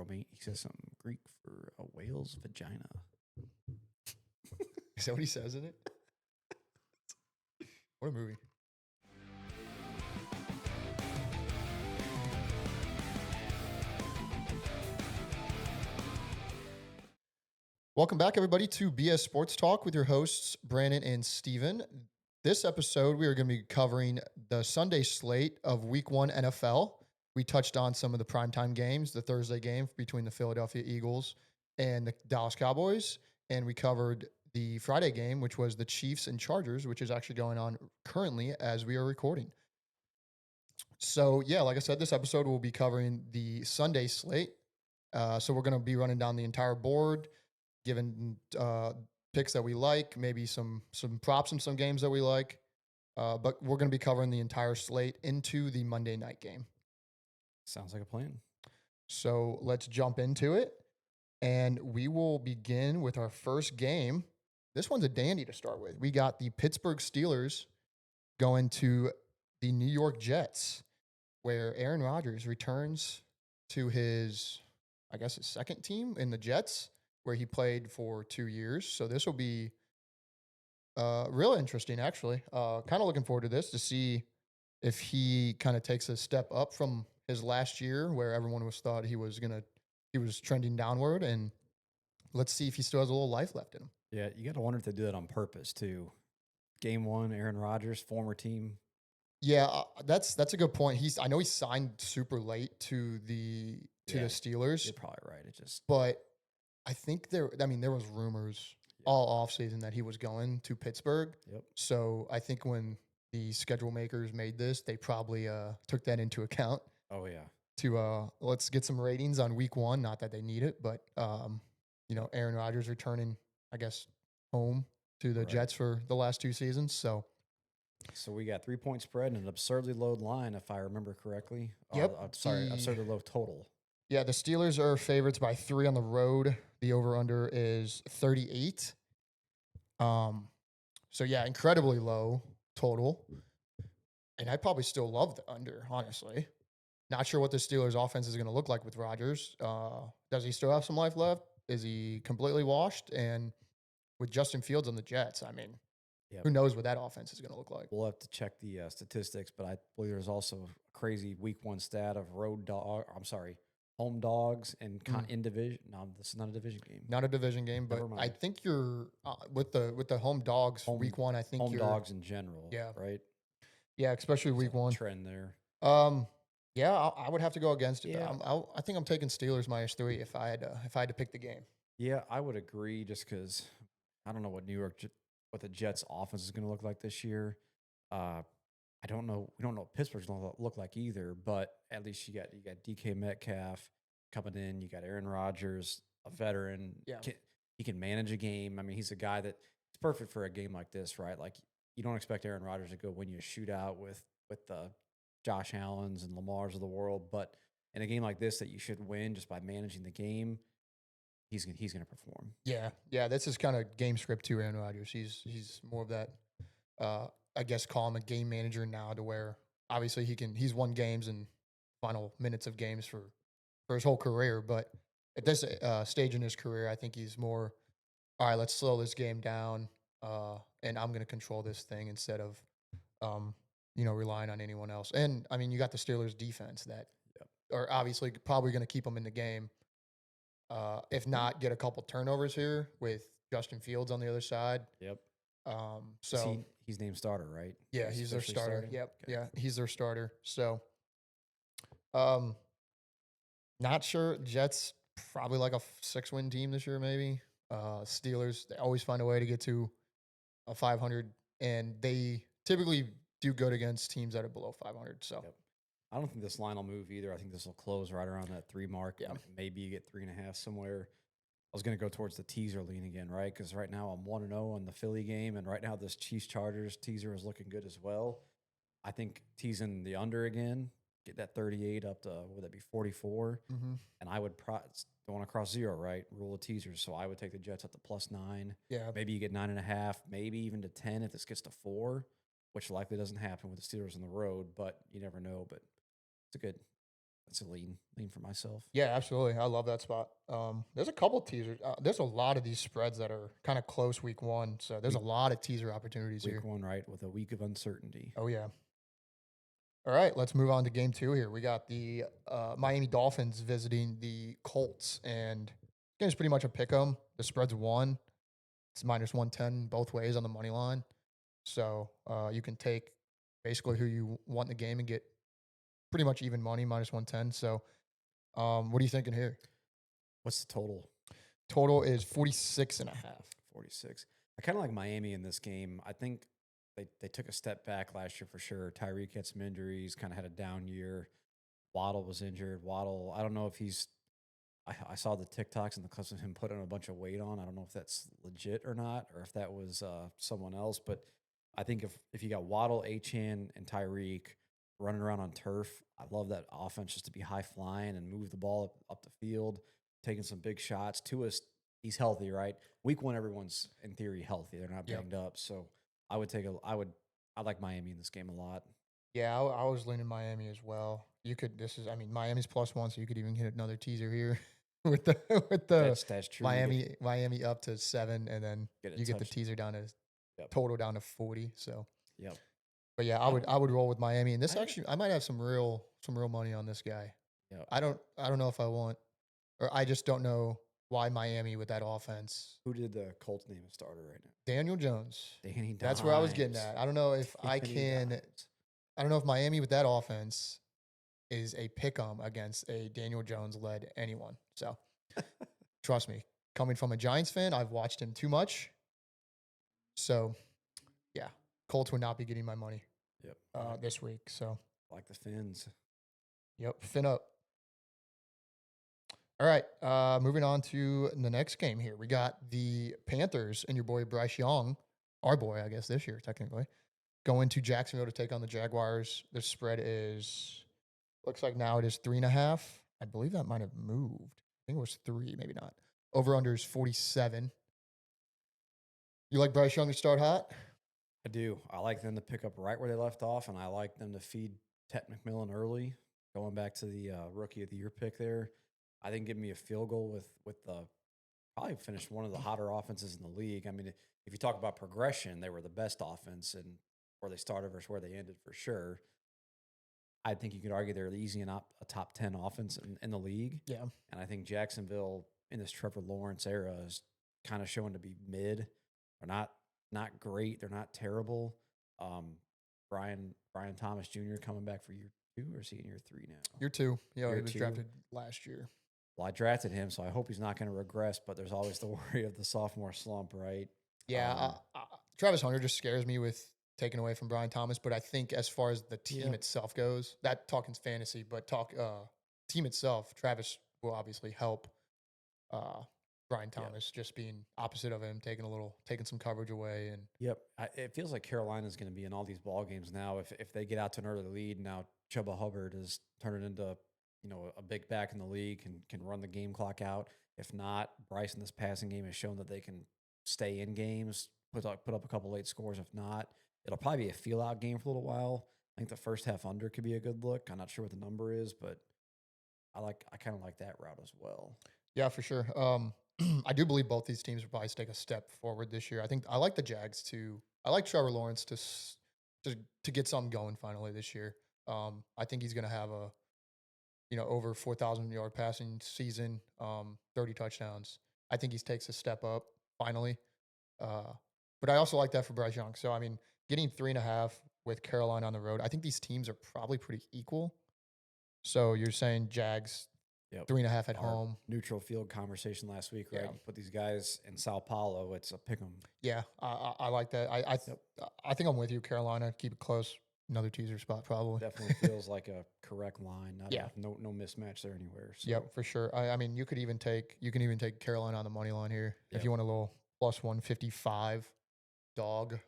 He says something Greek for a whale's vagina. Is that what he says in it? What a movie. Welcome back, everybody, to BS Sports Talk with your hosts, Brandon and Steven. This episode, we are going to be covering the Sunday slate of Week 1 NFL. We touched on some of the primetime games, the Thursday game between the Philadelphia Eagles and the Dallas Cowboys. And we covered the Friday game, which was the Chiefs and Chargers, which is actually going on currently as we are recording. So, yeah, like I said, this episode will be covering the Sunday slate. So we're going to be running down the entire board, giving picks that we like, maybe some props in some games that we like. But we're going to be covering the entire slate into the Monday night game. Sounds like a plan. So let's jump into it. And we will begin with our first game. This one's a dandy to start with. We got the Pittsburgh Steelers going to the New York Jets, where Aaron Rodgers returns to his second team in the Jets, where he played for 2 years. So this will be real interesting, actually. Kind of looking forward to this to see if he kind of takes a step up from his last year, where everyone thought he was trending downward, and let's see if he still has a little life left in him. Yeah, you got to wonder if they do that on purpose too. Game 1, Aaron Rodgers, former team. Yeah, that's a good point. I know he signed super late to the Steelers. You're probably right. But I think there was rumors all offseason that he was going to Pittsburgh. Yep. So I think when the schedule makers made this, they probably took that into account. Oh yeah. To let's get some ratings on week 1. Not that they need it, but Aaron Rodgers returning, I guess, home to the Jets for the last 2 seasons. So we got 3-point spread and an absurdly low line, if I remember correctly. Yep. Absurdly low total. Yeah, the Steelers are favorites by 3 on the road. The over-under is 38. So yeah, incredibly low total. And I probably still love the under, honestly. Not sure what the Steelers' offense is going to look like with Rodgers. Does he still have some life left? Is he completely washed? And with Justin Fields on the Jets, I mean, who knows what that offense is going to look like? We'll have to check the statistics, but I believe there's also a crazy week 1 stat of home dogs and in division. No, this is not a division game. Not a division game, but I think you're with the home dogs week 1. I think home dogs in general. Yeah. Right. Yeah, especially week 1. Trend there. Yeah, I would have to go against it. Yeah. I think I'm taking Steelers -3 if I had to pick the game. Yeah, I would agree, just because I don't know what what the Jets' offense is going to look like this year. I don't know. We don't know what Pittsburgh's going to look like either. But at least you got DK Metcalf coming in. You got Aaron Rodgers, a veteran. Yeah. He can manage a game. I mean, he's a guy that's perfect for a game like this, right? Like, you don't expect Aaron Rodgers to go win you a shootout with the Josh Allens and Lamars of the world, but in a game like this that you should win just by managing the game, he's going to perform. Yeah, this is kind of game script too. Aaron Rodgers, he's more of that, I guess, call him a game manager now, to where obviously he's won games and final minutes of games for his whole career, but at this stage in his career, I think he's more, all right, let's slow this game down, and I'm going to control this thing instead of relying on anyone else. And I mean, you got the Steelers defense that are obviously probably going to keep them in the game. If not, get a couple turnovers here with Justin Fields on the other side. Yep. So he's named starter, right? Yeah, he's their starter. Starting? Yep. Okay. Yeah, he's their starter. So, not sure. Jets probably like a 6-win team this year, maybe. Steelers, they always find a way to get to a 500, and they typically do good against teams that are below 500. So, I don't think this line will move either. I think this will close right around that 3 mark. Yeah. Maybe you get 3.5 somewhere. I was going to go towards the teaser lean again, right? Because right now I'm 1-0 on the Philly game, and right now this Chiefs-Chargers teaser is looking good as well. I think teasing the under again, get that 38 up to, would that be 44? Mm-hmm. And I would don't want to cross 0, right? Rule of teasers. So I would take the Jets up to +9. Yeah. Maybe you get 9.5, maybe even to 10 if this gets to 4, which likely doesn't happen with the Steelers on the road, but you never know. But it's that's a lean for myself. Yeah, absolutely. I love that spot. There's a couple teasers. There's a lot of these spreads that are kind of close week one. So there's a Week lot of teaser opportunities week here. one, right, with a week of uncertainty. Oh, yeah. All right, let's move on to game two here. We got the Miami Dolphins visiting the Colts, and game's pretty much a pick 'em. The spread's one. It's minus 110 both ways on the money line. So you can take basically who you want in the game and get pretty much even money, minus 110. So what are you thinking here? What's the total? Total is 46 and a half. 46. I kind of like Miami in this game. I think they took a step back last year for sure. Tyreek had some injuries, kind of had a down year. Waddle was injured. Waddle, I don't know if he's. I saw the TikToks and the clips of him putting a bunch of weight on. I don't know if that's legit or not, or if that was someone else. But I think if you got Waddle, Achan, and Tyreek running around on turf, I love that offense just to be high flying and move the ball up the field, taking some big shots. Tua's he's healthy, right? Week one, everyone's in theory healthy. They're not Yep. banged up. So I like Miami in this game a lot. Yeah, I was leaning Miami as well. Miami's plus one, so you could even hit another teaser here with the That's true. Miami up to 7, and then Get a you get the touch. teaser down to Yep. total down to 40. So, Yep. but yeah, I don't I would roll with Miami, and this I actually I might have some real money on this guy. Yep. I don't know if I want, or I just don't know why Miami with that offense. Who did the Colts name a starter right now? Daniel Jones. Danny Dimes. That's where I was getting at. I don't know if I Danny can. Dimes. I don't know if Miami with that offense is a pick 'em against a Daniel Jones led anyone. So trust me, coming from a Giants fan, I've watched him too much. So yeah, Colts would not be getting my money Yep. this week. So Like the Fins. yep, fin up. All right, moving on to the next game here. We got the Panthers and your boy Bryce Young, our boy, I guess this year technically, going to Jacksonville to take on the Jaguars. The spread is looks like now it is 3.5. I believe that might have moved. I think it was 3, maybe not. Over under is 47. You like Bryce Young to start hot? I do. I like them to pick up right where they left off, and I like them to feed Tet McMillan early. Going back to the rookie of the year pick there, I think give me a field goal with the probably finished one of the hotter offenses in the league. I mean, if you talk about progression, they were the best offense and where they started versus where they ended for sure. I think you could argue they're easy and a top 10 offense in the league. Yeah. And I think Jacksonville in this Trevor Lawrence era is kind of showing to be mid. They're not great. They're not terrible. Brian Thomas Jr. coming back for year 2, or is he in year 3 now? Year 2. Yeah, Year he was 2. drafted last year. Well, I drafted him, so I hope he's not going to regress, but there's always the worry of the sophomore slump, right? Yeah, Travis Hunter just scares me with taking away from Brian Thomas, but I think as far as the team Yep. itself goes, that talking's fantasy, but team itself, Travis will obviously help Brian Thomas just being opposite of him, taking some coverage away, and Yep. It feels like Carolina's going to be in all these ball games now. If they get out to an early lead, now Chuba Hubbard is turning into a big back in the league and can run the game clock out. If not, Bryce in this passing game has shown that they can stay in games, put up a couple late scores. If not, it'll probably be a feel out game for a little while. I think the first half under could be a good look. I'm not sure what the number is, but I kind of like that route as well. yeah, for sure. I do believe both these teams will probably take a step forward this year. I think I like the Jags to. I like Trevor Lawrence to get something going finally this year. I think he's going to have a over 4,000 yard passing season, 30 touchdowns. I think he takes a step up finally. But I also like that for Bryce Young. So I mean, getting 3.5 with Carolina on the road, I think these teams are probably pretty equal. So you're saying Jags Yep. 3.5 at Our home. neutral field conversation last week, right? Yeah. You put these guys in Sao Paulo, it's a pick 'em. Yeah, I like that. I think I'm with you. Carolina, keep it close. Another teaser spot probably. Definitely feels like a correct line. Yeah. No mismatch there anywhere. So. Yep, for sure. I mean, you can even take Carolina on the money line here if Yep. you want a little plus 155 dog.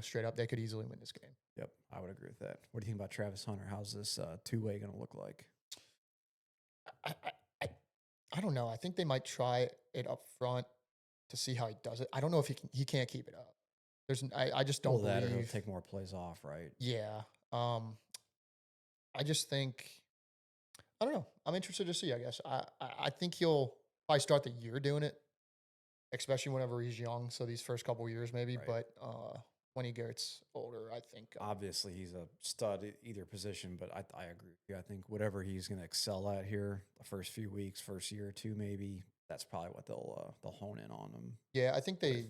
Straight up, they could easily win this game. Yep, I would agree with that. What do you think about Travis Hunter? How's this two-way going to look like? I don't know. I think they might try it up front to see how he does it. I don't know if he can't keep it up. I just don't That or he'll believe. take more plays off, right? Yeah. I just think I don't know. I'm interested to see. I guess I think he'll probably start the year doing it, especially whenever he's young. So these first couple years, maybe. Right. But when he gets older, I think. Obviously, he's a stud at either position, but I agree with you. I think whatever he's going to excel at here, the first few weeks, first year or two, maybe that's probably what they'll hone in on him. Yeah, I think With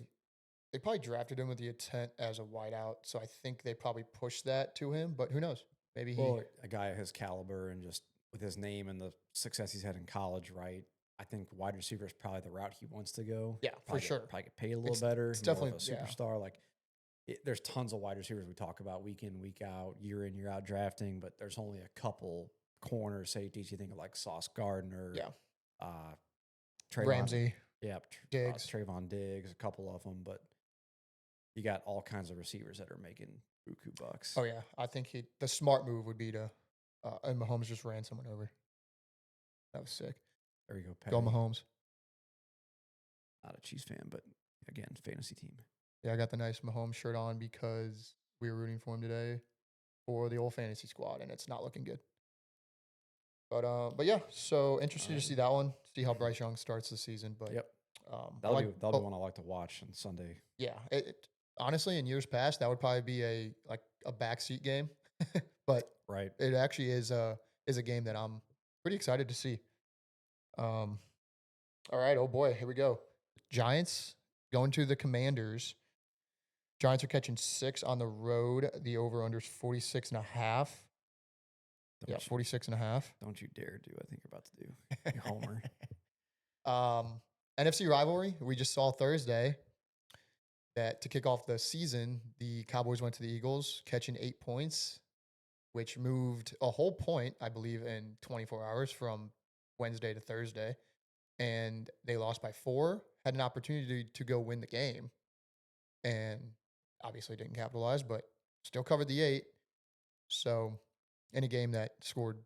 they probably drafted him with the intent as a wideout. So I think they probably pushed that to him. But who knows? Maybe he. well, a guy of his caliber and just with his name and the success he's had in college, right? I think wide receiver is probably the route he wants to go. Yeah, for sure. Probably get paid a little It's better, it's more of a definitely yeah. superstar. Like there's tons of wide receivers we talk about week in, week out, year in, year out drafting, but there's only a couple corner safeties. You think of like Sauce Gardner, Yeah. uh, Trayvon, Ramsey, yeah, Diggs. Trayvon Diggs, a couple of them, but you got all kinds of receivers that are making buku bucks. Oh yeah, I think the smart move would be to, and Mahomes just ran someone over. That was sick. There you go, Go Patty. Mahomes. Not a Chiefs fan, but again, fantasy team. Yeah, I got the nice Mahomes shirt on because we were rooting for him today for the old fantasy squad, and it's not looking good. But yeah, so interested to see that one. See how Bryce Young starts the season. But Yep, that'll that'll be one I like to watch on Sunday. Yeah, honestly, in years past, that would probably be a backseat game, but Right. it actually is a game that I'm pretty excited to see. All right, oh boy, here we go. Giants going to the Commanders. Giants are catching 6 on the road. The over-under is 46.5. Yeah, 46.5. Don't you dare do what I think you're about to do. You homer. NFC rivalry, we just saw Thursday that to kick off the season, the Cowboys went to the Eagles, catching 8 points, which moved a whole point, I believe, in 24 hours from Wednesday to Thursday. And they lost by 4, had an opportunity to go win the game, and obviously didn't capitalize, but still covered the 8. So in a game that scored,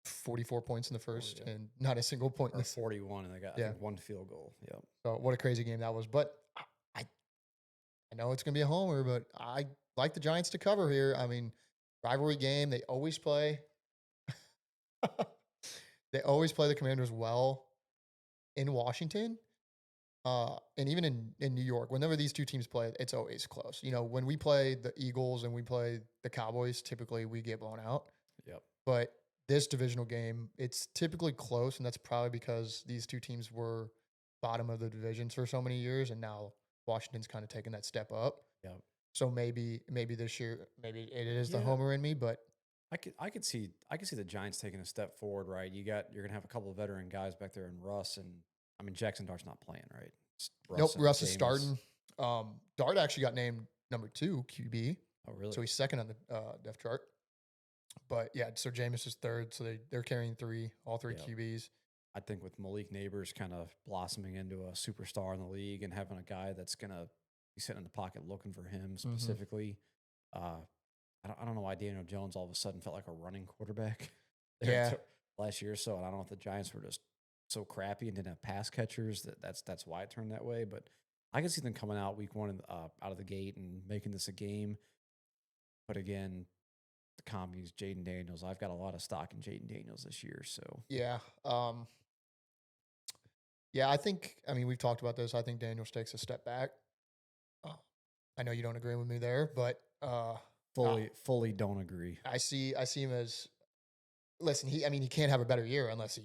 44 points in the first and not a single point in Or the 41, and they got I think one field goal. Yep. So what a crazy game that was. But I know it's going to be a homer, but I like the Giants to cover here. I mean, rivalry game, they always play. They always play the Commanders well in Washington. And even in New York, whenever these two teams play, it's always close. You know, when we play the Eagles and we play the Cowboys, typically we get blown out. Yep. But this divisional game, it's typically close, and that's probably because these two teams were bottom of the divisions for so many years, and now Washington's kind of taken that step up. Yep. So maybe this year, maybe it is the homer in me, but I could see the Giants taking a step forward, right? You're gonna have a couple of veteran guys back there in Russ, and I mean Jackson Dart's not playing, right? Nope, Russ is starting. Dart actually got named number 2 QB. Oh, really? So he's second on the depth chart. But yeah, so Jameis is third. So they're carrying all three QBs. I think with Malik Neighbors kind of blossoming into a superstar in the league and having a guy that's going to be sitting in the pocket looking for him specifically, I don't know why Daniel Jones all of a sudden felt like a running quarterback last year or so. And I don't know if the Giants were just so crappy and didn't have pass catchers that's why it turned that way. But I can see them coming out week 1 out of the gate and making this a game. But again, the commies, Jaden Daniels. I've got a lot of stock in Jaden Daniels this year. So yeah, I mean, we've talked about this. I think Daniels takes a step back. I know you don't agree with me there, but fully don't agree. I see him as he can't have a better year unless he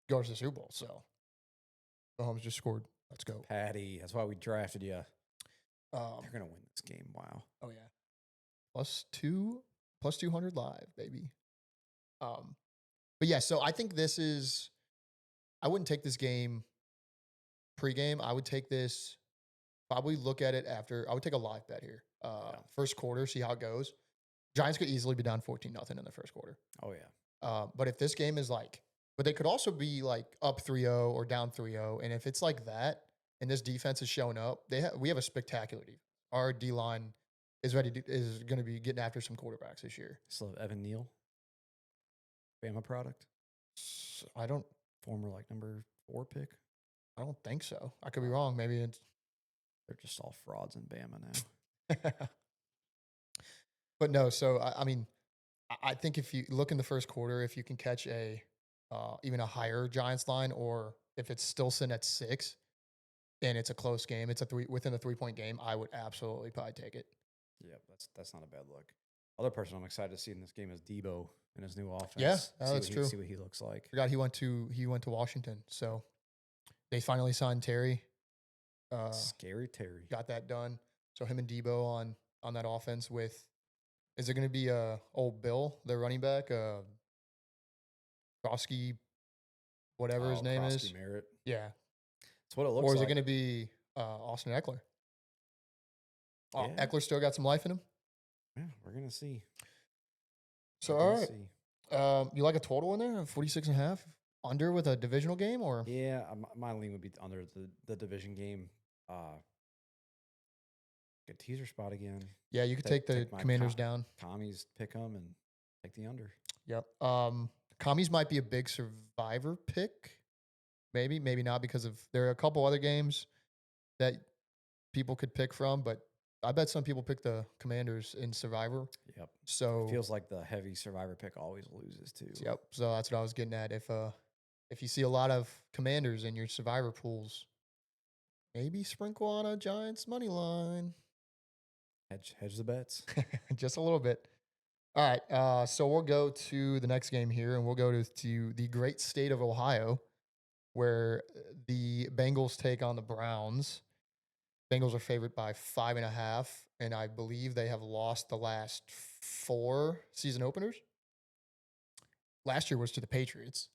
goes to the Super Bowl. So Mahomes just scored. Let's go, Patty. That's why we drafted you. They're gonna win this game. Wow. Oh yeah, plus 200 live, baby. But yeah, so I think this is. I wouldn't take this game pregame. I would take this. Probably look at it after. I would take a live bet here. First quarter, see how it goes. Giants could easily be down 14-0 in the first quarter. Oh yeah. But if this game is but they could also be up 3-0 or down 3-0, and if it's like that, and this defense is showing up, we have a spectacular defense. Our D line is going to be getting after some quarterbacks this year. Still have Evan Neal, Bama product. I don't former number 4 pick. I don't think so. I could be wrong. Maybe they're just all frauds in Bama now. But no, so I mean, I think if you look in the first quarter, if you can catch a even a higher Giants line, or if it's still sitting at 6 and it's a close game, it's a within a 3-point game, I would absolutely probably take it. Yep, that's not a bad look. Other person I'm excited to see in this game is Debo in his new offense. Yeah, that's true. See what he looks like. Forgot he went to Washington, so they finally signed Terry. Scary Terry got that done. So him and Debo on that offense with. Is it going to be old Bill, the running back, Krosky, whatever his name is? Merritt. Yeah, that's what it looks like. Or is it going to be Austin Eckler? Yeah. Eckler still got some life in him. Yeah, we're gonna see. So all right, you like a total in there, 46.5 under with a divisional game, or yeah, my lean would be under the division game. Good teaser spot again. Yeah, you could take the Commanders down. Commies pick them and take the under. Yep. Commies might be a big survivor pick. Maybe not, because there are a couple other games that people could pick from, but I bet some people pick the Commanders in Survivor. Yep. So it feels like the heavy Survivor pick always loses too. Yep. So that's what I was getting at. If you see a lot of Commanders in your Survivor pools, maybe sprinkle on a Giants money line. Hedge the bets. Just a little bit. All right. So we'll go to the next game here, and we'll go to the great state of Ohio, where the Bengals take on the Browns. Bengals are favored by 5.5, and I believe they have lost the last 4 season openers. Last year was to the Patriots.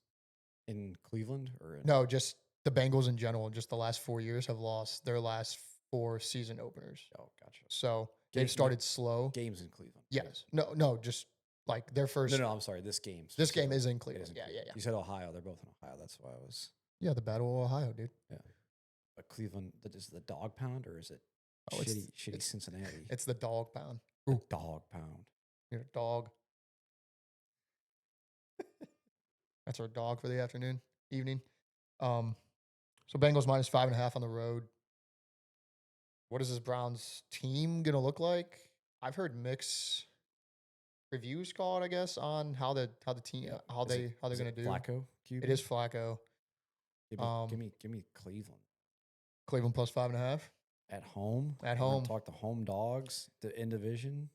In Cleveland? No, just the Bengals in general. Just the last 4 years have lost their last 4 season openers. Oh, gotcha. So they've started slow. Games in Cleveland. Yes. No, just like their first. No, I'm sorry. This game. This game is in Cleveland. Yeah. You said Ohio. They're both in Ohio. That's why I was. Yeah, the Battle of Ohio, dude. Yeah. But Cleveland, is the dog pound, or is it shitty Cincinnati? It's the dog pound. Ooh. Dog pound. You're a dog. That's our dog for the evening. So Bengals minus 5.5 on the road. What is this Browns team gonna look like? I've heard mixed reviews called, I guess, on how the team how they're gonna do. Flacco QB? It is Flacco. Give me Cleveland. Cleveland plus 5.5 at home. At home. Talk to home dogs. In division.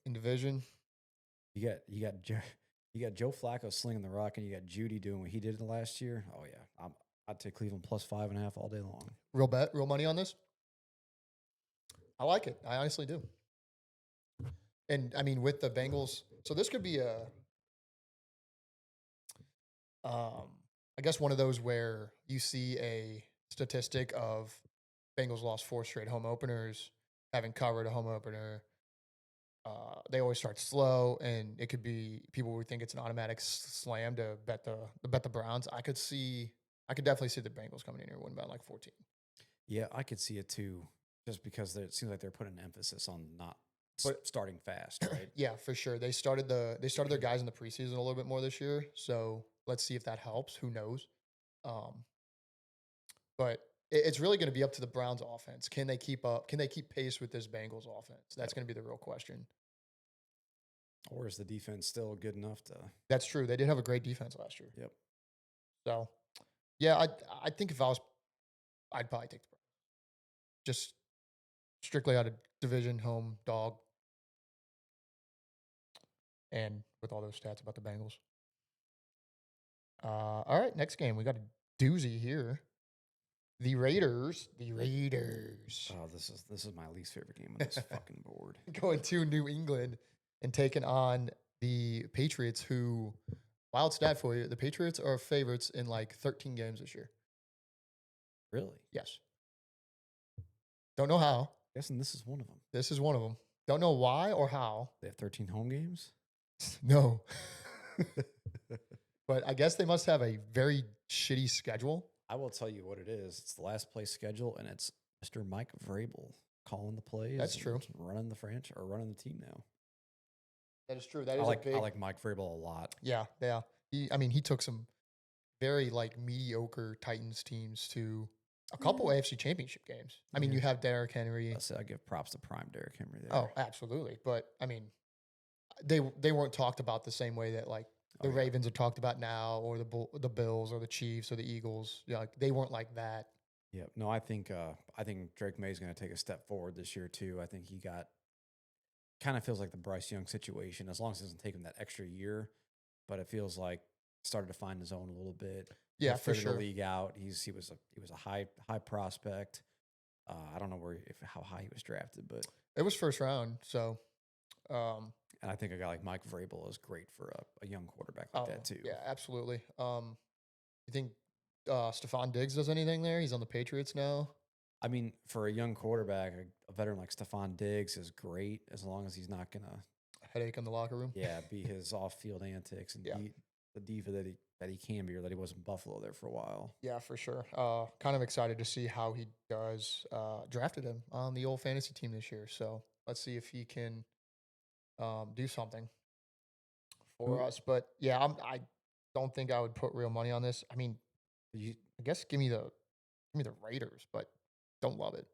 You got Joe Flacco slinging the rock, and you got Judy doing what he did last year. Oh yeah, I'd take Cleveland plus 5.5 all day long. Real money on this. I like it. I honestly do. And I mean, with the Bengals, so this could be I guess one of those where you see a statistic of Bengals lost 4 straight home openers, having covered a home opener. They always start slow, and it could be people would think it's an automatic slam to bet the Browns. I could definitely see the Bengals coming in here winning by like 14. Yeah, I could see it too, just because it seems like they're putting an emphasis on not starting fast, right? Yeah, for sure. They started their guys in the preseason a little bit more this year, so let's see if that helps. Who knows? But it's really going to be up to the Browns offense. Can they keep up? Can they keep pace with this Bengals offense? That's going to be the real question. Or is the defense still good enough to? That's true. They did have a great defense last year. Yep. So, yeah, I think if I was, I'd probably take the Browns. Just strictly out of division, home, dog. And with all those stats about the Bengals. All right, next game. We got a doozy here. The Raiders. Oh, this is my least favorite game on this fucking board. Going to New England and taking on the Patriots, who, wild stat for you, the Patriots are favorites in like 13 games this year. Really? Yes. Don't know how. Guessing this is one of them. This is one of them. Don't know why or how. They have 13 home games? No. But I guess they must have a very shitty schedule. I will tell you what it is. It's the last place schedule, and it's Mr. Mike Vrabel calling the plays. That's true. Running the franchise or running the team now. That is true. I like Mike Vrabel a lot. Yeah. He took some very like mediocre Titans teams to a couple AFC Championship games. I mean, you have Derrick Henry. I give props to prime Derrick Henry there. Oh, absolutely. But I mean, they weren't talked about the same way that like Oh the yeah. Ravens are talked about now, or the Bills or the Chiefs or the Eagles. Yeah, like, they weren't like that. Yeah. No, I think Drake May's going to take a step forward this year too. I think he got kind of feels like the Bryce Young situation, as long as it doesn't take him that extra year. But it feels like started to find his own a little bit. Yeah, He'll for figure the sure. league out. He was a high prospect. I don't know if how high he was drafted, but It was first round, so um, and I think a guy like Mike Vrabel is great for a young quarterback like oh that too. yeah, absolutely. You think Stephon Diggs does anything there? He's on the Patriots now. I mean, for a young quarterback, a veteran like Stephon Diggs is great as long as he's not gonna, Headache in the locker room. yeah, be his off-field antics and Yeah, be the diva that he can be, or that he was in Buffalo there for a while. yeah, for sure. Kind of excited to see how he does. Drafted him on the old fantasy team this year, so let's see if he can do something for Who us. But yeah, I don't think I would put real money on this. I mean, you? I guess give me the Raiders, but don't love it.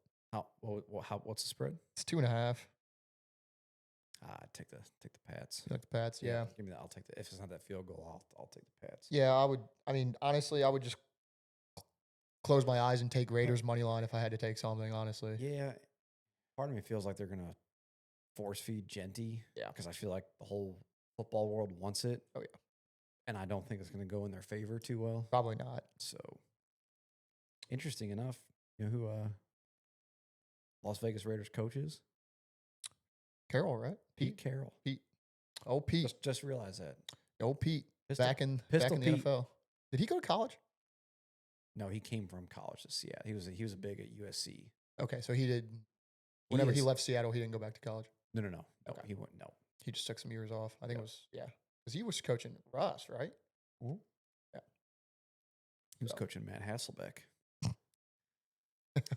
What's the spread? It's 2.5. Take the Pats. You like the Pats? Yeah, Yeah, give me that. I'll take the. If it's not that field goal, I'll take the Pats. yeah. I would. I mean, honestly, I would just close my eyes and take Uh, Raiders money line if I had to take something. Honestly, Yeah, part of me feels like they're gonna force feed Genty yeah. because I feel like the whole football world wants it, Oh yeah, and I don't think it's gonna go in their favor too well. probably not. So interesting enough, you know who Las Vegas Raiders coach is? Carroll, right? Pete Carroll. Pete. Oh Pete. Just realize that. Oh Pete. Pistol Back Pistol in the Pete. NFL. Did he go to college? No, he came from college to Seattle. He was a big at USC. Okay, so he did. He Whenever he is left Seattle, he didn't go back to college. no. Okay, He went no. he just took some years off. I think it Yep. was because he was coaching Russ, right? Mhm. Yeah. He was So coaching Matt Hasselbeck. He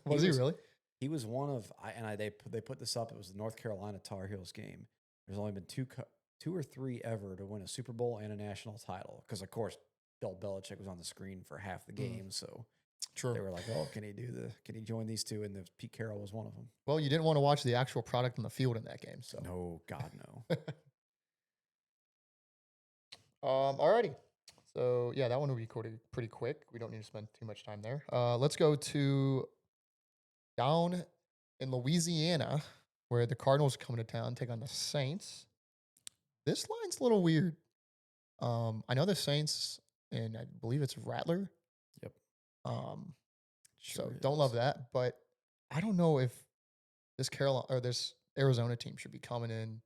was he was really? he was one of they put this up. It was the North Carolina Tar Heels game. There's only been two or three ever to win a Super Bowl and a national title because of course Bill Belichick was on the screen for half the game, so True. they were like, "Oh, can he join these two?" And Pete Carroll was one of them. Well, you didn't want to watch the actual product on the field in that game, so. No, God no. Alrighty. So yeah, that one will be pretty quick. We don't need to spend too much time there. Let's go to down in Louisiana, where the Cardinals are coming to town, take on the Saints. This line's a little weird. I know the Saints, and I believe it's Rattler. Yep, Um, sure so don't love is. that, but I don't know if this Carolina or this Arizona team should be coming in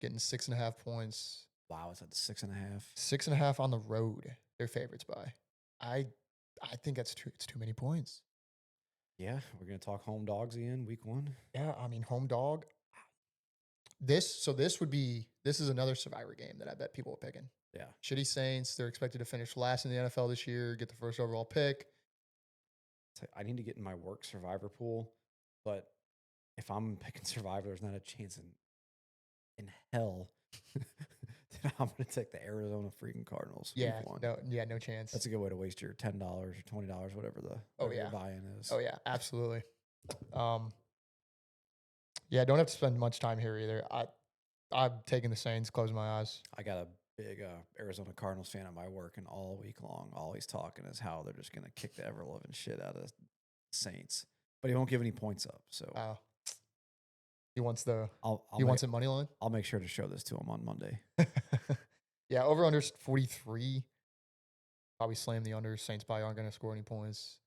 getting 6.5 points. Wow, it's at 6.5. 6.5 on the road. They're favorites by. I I think that's too. It's too many points. Yeah, we're gonna talk home dogs again, week one. Yeah, I mean home dog. This is another survivor game that I bet people are picking. Yeah, Shitty Saints. They're expected to finish last in the NFL this year, get the first overall pick. I need to get in my work survivor pool, but if I'm picking survivor, there's not a chance in hell that I'm gonna take the Arizona freaking Cardinals week Yeah, one. no chance. That's a good way to waste your $10 or $20, Oh whatever your yeah, buy-in is. oh yeah, absolutely. Um, yeah, don't have to spend much time here either. I'm taking the Saints. Close my eyes. I got a big Arizona Cardinals fan at my work, and all week long, all he's talking is how they're just gonna kick the ever loving shit out of Saints, but he won't give any points up. So He wants the I'll he make, wants it money line. I'll make sure to show this to him on Monday. Yeah, over under 43. Probably slam the under. Saints probably aren't going to score any points.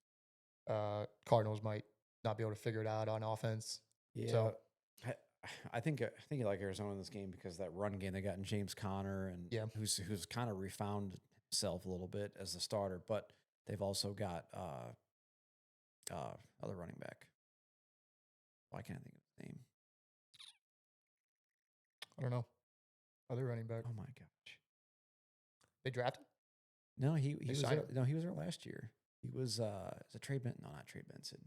Cardinals might not be able to figure it out on offense. Yeah, So I, I think you like Arizona in this game because that run game they got in James Conner and yeah, who's kind of refound himself a little bit as the starter, but they've also got other running back. Why can't I think of his name? I don't know. Other running back. Oh my gosh! They drafted. No, he They was signed there. him. No, he was there last year. He was is it Trey Benson? No, not Trey Benson.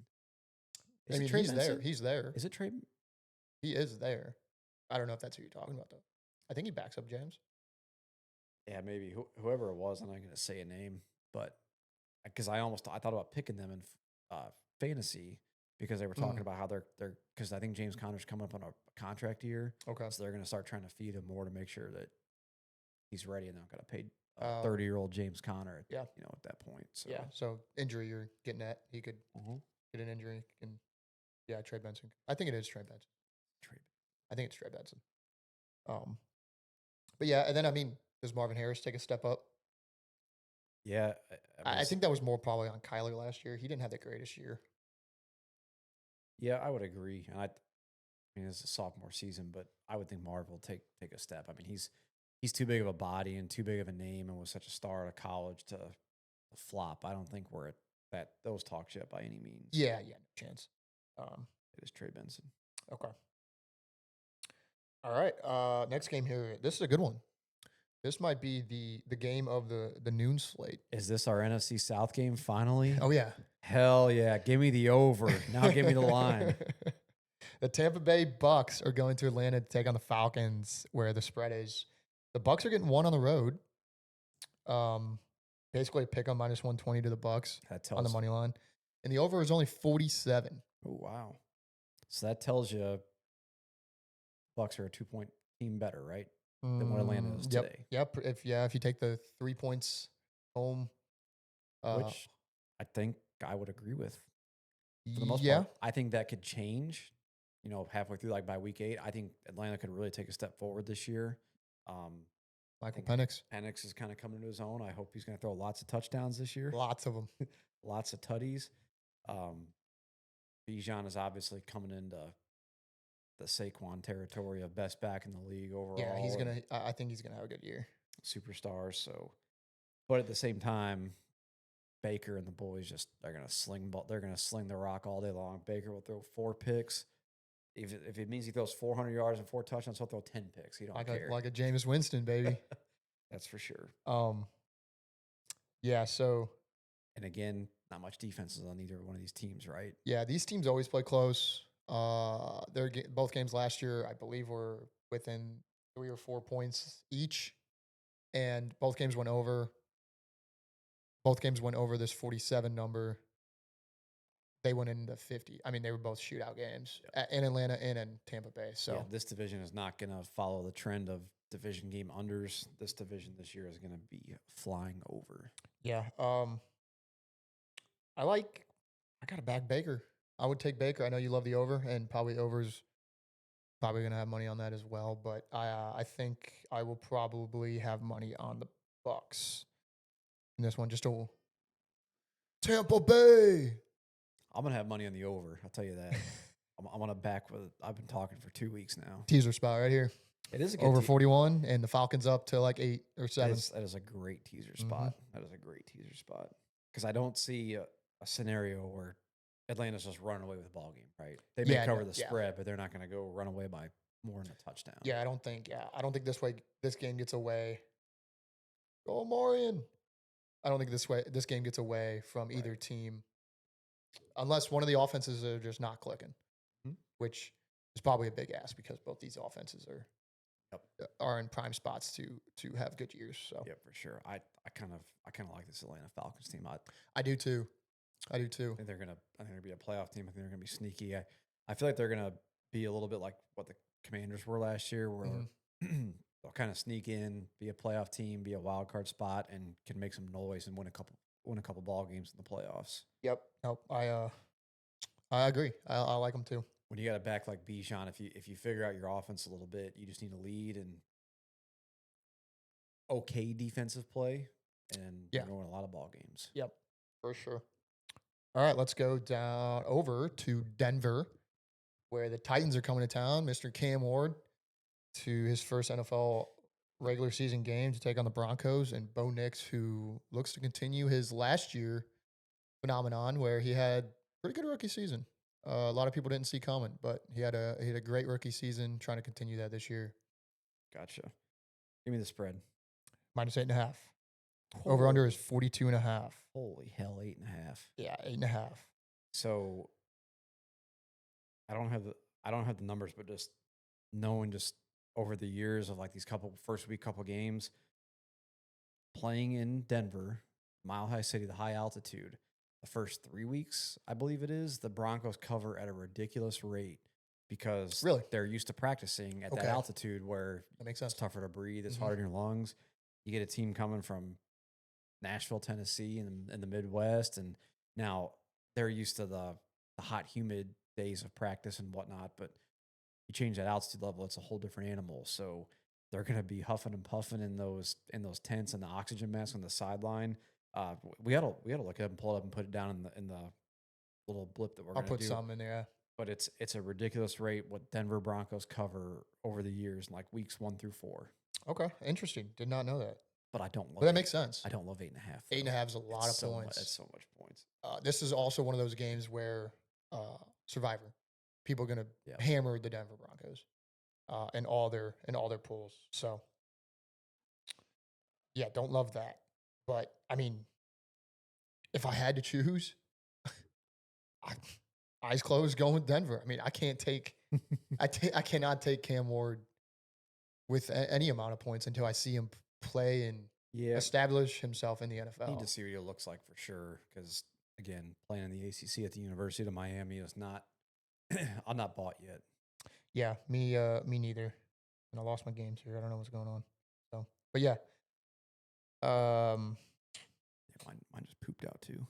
I Is it mean, Trey he's there. Benson? He's there. Is it Trey? He is there. I don't know if that's who you're talking about though. I think he backs up James. Yeah, maybe whoever it was. I'm not going to say a name, but because I thought about picking them in fantasy, because they were talking about how they're because I think James Conner's coming up on a contract year. Okay. So they're going to start trying to feed him more to make sure that he's ready and they're not going to pay 30-year-old James Conner, at that point. So So injury you're getting at, he could get an injury. Trey Benson. I think it is Trey Benson. I think it's Trey Benson. But yeah, and then does Marvin Harris take a step up? Yeah, I think that was more probably on Kyler last year. He didn't have the greatest year. Yeah, I would agree. And it's a sophomore season, but I would think Marv will take a step. I mean, he's too big of a body and too big of a name, and was such a star at college to flop. I don't think we're at those talks yet by any means. Yeah, no chance. It is Trey Benson. Okay. All right. Next game here. This is a good one. This might be the game of the noon slate. Is this our NFC South game finally? Oh, yeah. Hell yeah. Give me the over. Now give me the line. The Tampa Bay Bucks are going to Atlanta to take on the Falcons, where the spread is. The Bucks are getting 1 on the road. Basically pick on -120 to the Bucks on the money line. And the over is only 47. Oh, wow. So that tells you Bucks are a 2-point team better, right? Than what Atlanta is today. Yep. If you take the 3 points home, which I think I would agree with. For the most part, I think that could change. Halfway through, like by week 8, I think Atlanta could really take a step forward this year. Michael Penix. Penix is kind of coming to his own. I hope he's going to throw lots of touchdowns this year. Lots of them. Lots of tutties. Bijan is obviously coming into the Saquon territory of best back in the league overall. Yeah, I think he's gonna have a good year. Superstar. So, but at the same time, Baker and the boys they're gonna sling the rock all day long. Baker will throw 4 picks. If it means he throws 400 yards and 4 touchdowns, he'll throw 10 picks. He don't care. Like a Jameis Winston, baby. That's for sure. Yeah. So, and again, not much defenses on either one of these teams, right? Yeah, these teams always play close. Both games last year, I believe, were within 3 or 4 points each, and both games went over. Both games went over this 47 number. They went into 50. They were both shootout games in Atlanta and in Tampa Bay. So this division is not going to follow the trend of division game unders. This division this year is going to be flying over. Yeah. I got to back Baker. I would take Baker. I know you love the over, and probably over's probably going to have money on that as well. But I think I will probably have money on the Bucks in this one. Just a Tampa Bay. I'm going to have money on the over. I'll tell you that. I'm going to back with. I've been talking for 2 weeks now. Teaser spot right here. It is a good over 41, and the Falcons up to like 8 or 7. That is a great teaser spot. That is a great teaser spot because I don't see a scenario where Atlanta's just running away with the ball game, right? They may cover the spread, but they're not going to go run away by more than a touchdown. Yeah, I don't think this game gets away. Go Morian. I don't think this game gets away from either team, unless one of the offenses are just not clicking, which is probably a big ask because both these offenses are in prime spots to have good years. So yeah, for sure. I kind of like this Atlanta Falcons team. I do too. I think they're gonna be a playoff team. I think they're gonna be sneaky. I feel like they're gonna be a little bit like what the Commanders were last year, where they'll kind of sneak in, be a playoff team, be a wild card spot, and can make some noise and win a couple ball games in the playoffs. Yep. Nope. I agree. I like them too. When you got a back like Bijan, if you figure out your offense a little bit, you just need a lead and okay defensive play, and you're going to win a lot of ball games. Yep, for sure. All right, let's go down over to Denver, where the Titans are coming to town. Mr. Cam Ward to his first NFL regular season game to take on the Broncos, and Bo Nix, who looks to continue his last year phenomenon where he had pretty good rookie season. A lot of people didn't see coming, but he had a great rookie season, trying to continue that this year. Gotcha. Give me the spread. -8.5. Over under is 42.5. Holy hell, 8.5. Yeah, 8.5. So I don't have the numbers, but just knowing over the years of like these first week couple games, playing in Denver, Mile High City, the high altitude, the first 3 weeks, I believe it is, the Broncos cover at a ridiculous rate because Really? they're used to practicing at that Okay. altitude where That makes it's sense. tougher to breathe, it's Mhm. harder in your lungs. You get a team coming from Nashville, Tennessee, in the Midwest, and now they're used to the hot, humid days of practice and whatnot. But you change that altitude level, it's a whole different animal. So they're going to be huffing and puffing in those tents and the oxygen mask on the sideline. We had to look it up and pull it up and put it down in the little blip that we're I'll going to put do. some in there. But it's a ridiculous rate what Denver Broncos cover over the years, like weeks 1 through 4. Okay. Interesting. Did not know that. But I don't But love that eight. makes sense. I don't love 8.5. 8.5 is a lot It's of points. It's so much points. This is also one of those games where Survivor, people are gonna Yeah. hammer the Denver Broncos in all their pools. So yeah, don't love that. But I mean, if I had to choose, I, eyes closed, going with Denver. I mean, I can't take I cannot take Cam Ward with any amount of points until I see him play and Yeah. establish himself in the Need NFL. to see what he looks like for sure. Because again, playing in the ACC at the University of Miami is not. I'm not bought yet. Yeah, me neither. And I lost my games here. I don't know what's going on. So, but yeah. Yeah, mine just pooped out too.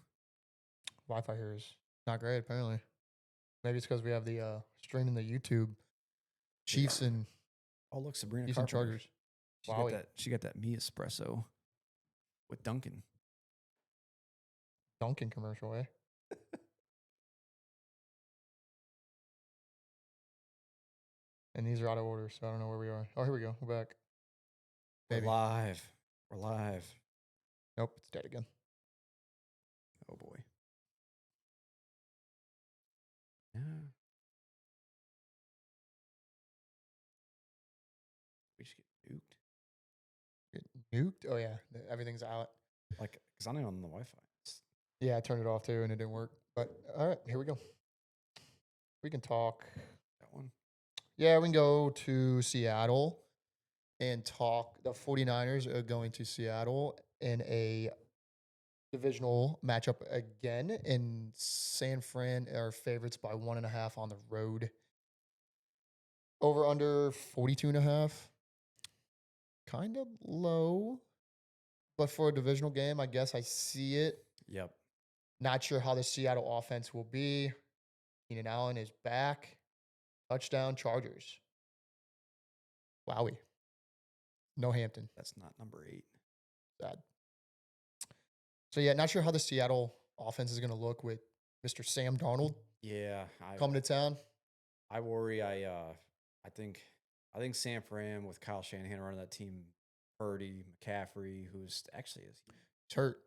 Wi-Fi here is not great apparently. Maybe it's because we have the streaming the YouTube Chiefs and Oh, look, Sabrina Chiefs and Carpenter. Chargers. She got that me espresso with Dunkin'. Dunkin' commercial, eh? And these are out of order, so I don't know where we are. Oh, here we go. We're back. Baby. We're live. We're live. Nope, it's dead again. Oh boy. Yeah. We should get nuked. Get nuked? Oh yeah, everything's out. Like, because I'm not on the Wi-Fi. Yeah, I turned it off too, and it didn't work. But all right, here we go. We can talk. That one. Yeah, we can go to Seattle and talk. The 49ers are going to Seattle in a divisional matchup again. In San Fran are favorites by 1.5 on the road. Over under 42.5. Kind of low. But for a divisional game, I guess I see it. Yep. Not sure how the Seattle offense will be. Keenan Allen is back. Touchdown Chargers. Wowie. No Hampton. That's not number 8. Sad. So yeah, not sure how the Seattle offense is going to look with Mr. Sam Darnold Yeah. coming to town. I worry. I think San Fran with Kyle Shanahan running that team, Purdy, McCaffrey, who's actually is It's hurt.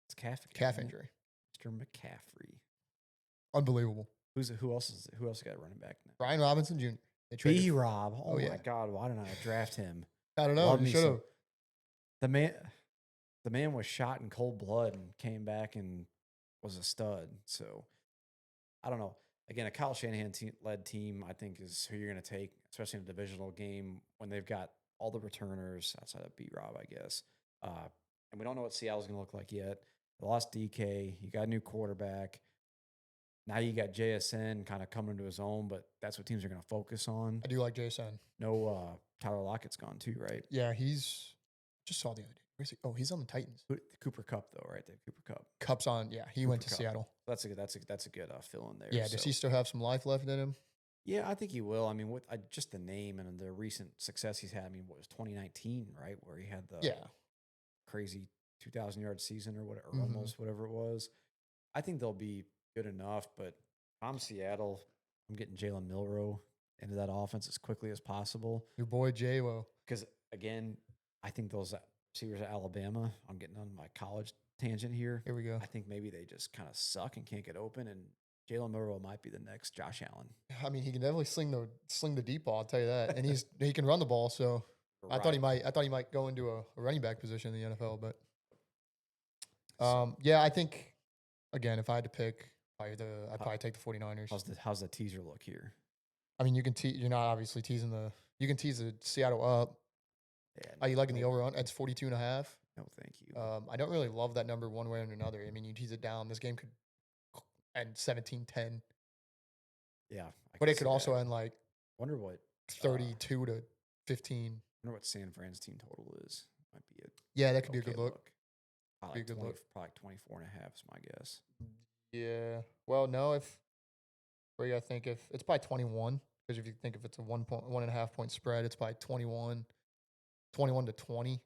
it's Calf injury. Mr. McCaffrey. Unbelievable. Who else got running back now? Brian Robinson Jr. They traded B for- Rob. Oh, yeah. my God! Why didn't I draft him? I don't know. Love You me should some- have. The man was shot in cold blood and came back and was a stud. So I don't know. Again, a Kyle Shanahan led team, I think, is who you're going to take, especially in a divisional game when they've got all the returners outside of B Rob, I guess. And we don't know what Seattle's going to look like yet. They lost DK. You got a new quarterback. Now you got JSN kind of coming to his own, but that's what teams are going to focus on. I do like Jason. No, Tyler Lockett's gone too, right? Yeah, he's just saw the other day. Where's he? Oh, he's on the Titans. Cooper Cup, though, right? The Cooper Cup. Cup's on. Yeah, he went to Cooper Kupp. Seattle. That's a good fill in there. Yeah, does he still have some life left in him? Yeah, I think he will. I mean, with just the name and the recent success he's had. I mean, what was 2019, right, where he had the crazy 2,000-yard season or whatever, or almost whatever it was. I think they'll be good enough. But if I'm Seattle, I'm getting Jalen Milroe into that offense as quickly as possible. Your boy J-Wo. Because again, I think those receivers at Alabama. I'm getting on my college tangent here. Here we go. I think maybe they just kind of suck and can't get open, and Jalen Milroe might be the next Josh Allen. I mean, he can definitely sling the deep ball. I'll tell you that, and he can run the ball. So I thought he might go into a running back position in the NFL. But yeah, I think again, if I had to pick, I'd probably take the 49ers. How's the teaser look here? I mean, you're not obviously teasing you can tease the Seattle up. Yeah, Are you liking the over on? It's 42.5. No, thank you. I don't really love that number one way or another. I mean, you tease it down. This game could and 17-10. Yeah, I But could it could see also that. end like Wonder what 32-15. wonder what San Fran's team total is. Might be an Yeah, that could be a okay good look. look. Probably Be a like good 20, look. probably like 24 and a half is my guess. Yeah. Well, no, I think if it's by 21, because if you think if it's a 1.5 point spread, it's by 21 to 20.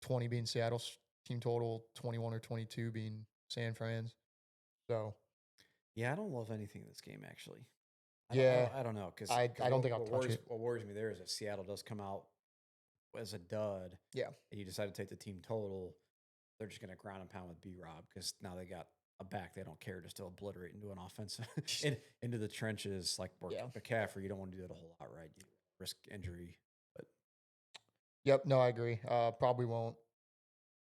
20 being Seattle's team total, 21 or 22 being San Fran's. So Yeah, I don't love anything in this game actually. yeah, I don't know because I don't think I'll touch it. what worries me there is if Seattle does come out as a dud Yeah. and you decide to take the team total, they're just going to ground and pound with B Rob because now they got a back they don't care just to obliterate into an offensive into the trenches like Yeah. McCaffrey. You don't want to do that a whole lot, right? You risk injury, but Yep. No, I agree. Probably won't.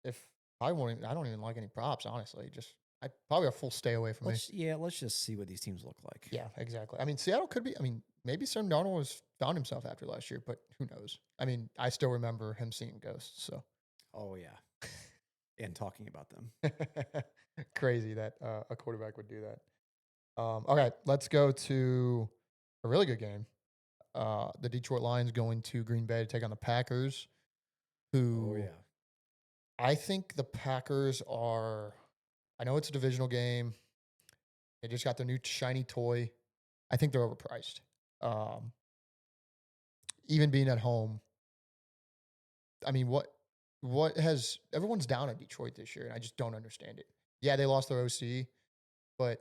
If I won't, I don't even like any props, honestly. Just I probably a full stay away from me. let's just see what these teams look like. Yeah, exactly. I mean, Seattle could be. I mean, maybe Sam Darnold has found himself after last year, but who knows? I mean, I still remember him seeing ghosts. So Oh yeah, and talking about them. crazy that a quarterback would do that. Okay, let's go to a really good game. The Detroit Lions going to Green Bay to take on the Packers, Oh who yeah, I think the Packers are. I know it's a divisional game. They just got their new shiny toy. I think they're overpriced. Um, even being at home, I mean, what has everyone's down at Detroit this year, and I just don't understand it. Yeah, they lost their OC, but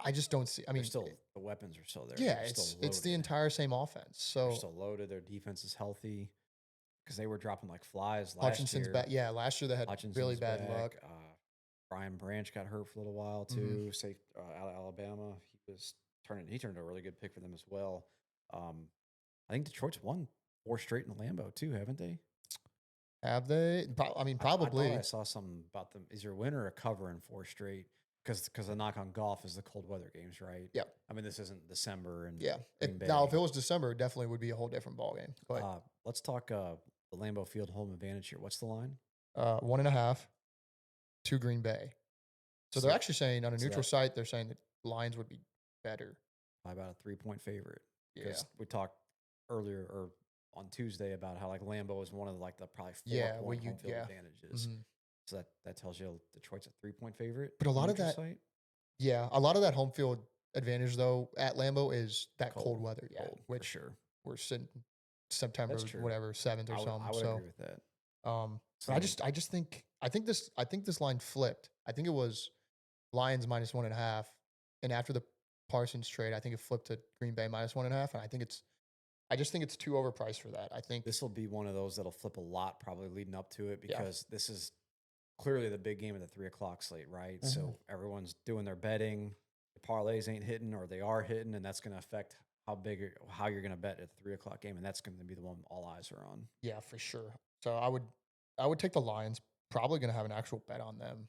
I just don't see. I they're mean, still the weapons are still there. yeah, They're still it's the loaded. entire same offense. They're So still loaded. Their defense is healthy because they were dropping like flies last Hutchinson's year. back. Yeah, last year they had really Hutchinson's bad back. luck. Brian Branch got hurt for a little while Hmm. too. Safe out of Alabama. He turned a really good pick for them as well. Um, I think Detroit's won 4 straight in the Lambeau too, haven't they? Have they? I mean, I thought probably. I saw something about them. Is your winner a cover in 4 straight? Because the knock on golf is the cold weather games, right? Yeah, I mean, this isn't December and yeah. Green Bay. Now, if it was December, it definitely would be a whole different ball game. But Let's talk the Lambeau Field home advantage here. What's the line? 1.5 to Green Bay. So they're So, actually saying on a so neutral that site, they're saying that Lions would be better. by about a 3 point favorite Yeah, because we talked earlier or on Tuesday about how like Lambeau is one of like the probably four yeah. Well, point home field advantages. Mhm. So that tells you Detroit's a 3 point favorite. But a lot of Neutral that, site yeah, a lot of that home field advantage though at Lambeau is that cold weather. Yeah, cold for which sure. we're sitting September, That's true. whatever 7th or something. I would So, agree with that. but Same. I just think I think this line flipped. I think it was Lions -1.5, and after the Parsons trade, I think it flipped to Green Bay -1.5, and I just think it's too overpriced for that. I think This will be one of those that'll flip a lot probably leading up to it yeah, because this is clearly the big game of the 3 o'clock slate, right? Mhm. So everyone's doing their betting. The parlays ain't hitting or they are hitting, and that's going to affect how you're going to bet at the 3 o'clock game, and that's going to be the one all eyes are on. yeah, for sure. So I would take the Lions. Probably going to have an actual bet on them.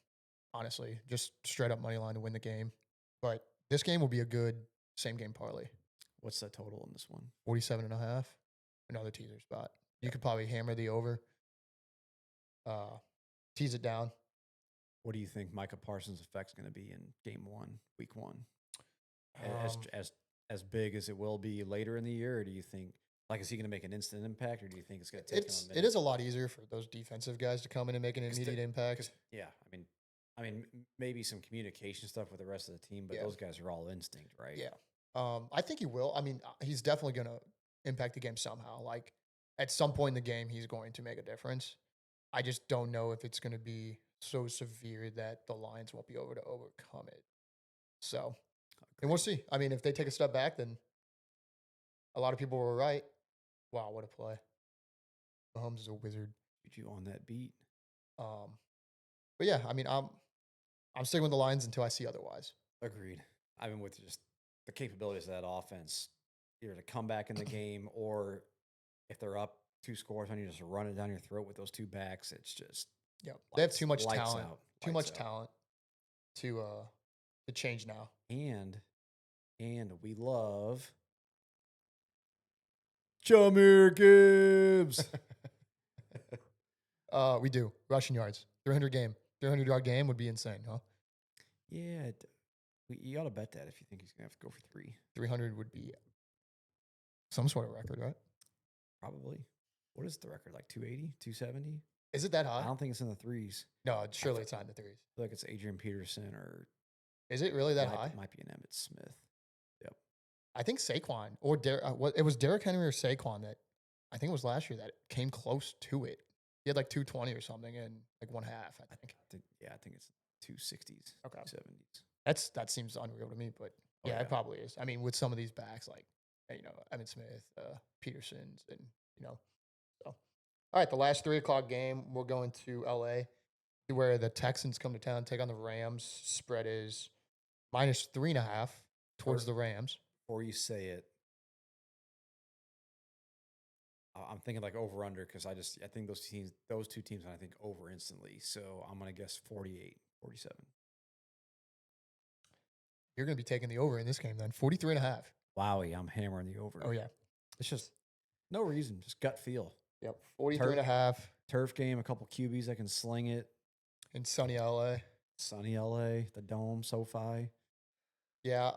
Honestly, just straight up money line to win the game. But this game will be a good same game parlay. What's the total in this one? 47.5. Another teaser spot. You Yep. could probably hammer the over. Tease it down. What do you think Micah Parsons' effect's going to be in game one, week one? Um, As big as it will be later in the year, or do you think like is he going to make an instant impact, or do you think it's going to take him a minute? it is a lot easier for those defensive guys to come in and make an immediate impact. Yeah, maybe some communication stuff with the rest of the team, but Yeah. those guys are all instinct, right? Yeah. I think he will. I mean, he's definitely going to impact the game somehow. Like at some point in the game, he's going to make a difference. I just don't know if it's going to be so severe that the Lions won't be able to overcome it. So, and we'll see. I mean, if they take a step back, then a lot of people were right. Wow, what a play! Mahomes is a wizard. Put you on that beat. Um, but yeah, I mean, I'm sticking with the Lions until I see otherwise. Agreed. I mean, with just the capabilities of that offense, either to come back in the game or if they're up 2 scores on you, just run it down your throat with those two backs. It's just Yeah, they have too much lights talent. out, Too lights much out. talent to change now. And we love Jameer Gibbs. We do rushing yards, 300 yard game would be insane, huh? Yeah, You ought to bet that if you think he's going to have to go for 3. 300 would be some sort of record, right? Probably. What is the record? Like 280, 270? Is it that I high? don't think it's in the threes. No, surely it's not in the threes. I feel like it's Adrian Peterson or Is it really that high? Might be an Emmitt Smith. Yep. I think Saquon or it was Derrick Henry or Saquon that I think it was last year that came close to it. He had like 220 or something in like one half, I think. I think it's 260s, Okay. 270s. That seems unreal to me, but Oh, yeah, it probably is. I mean, with some of these backs like Emmitt Smith, Petersons, and so. All right, the last 3:00 game, we're going to LA, where the Texans come to town, take on the Rams. Spread is -3.5 towards the Rams. Before you say it, I'm thinking like over under because I think those two teams, I think over instantly. So I'm gonna guess 48, 47. You're going to be taking the over in this game then, 43.5. Wowie, I'm hammering the over. Oh yeah, It's just no reason, just gut feel. yep, 43.5 Turf game, a couple QBs that can sling it. in sunny LA. Sunny LA, the Dome, SoFi. Yeah,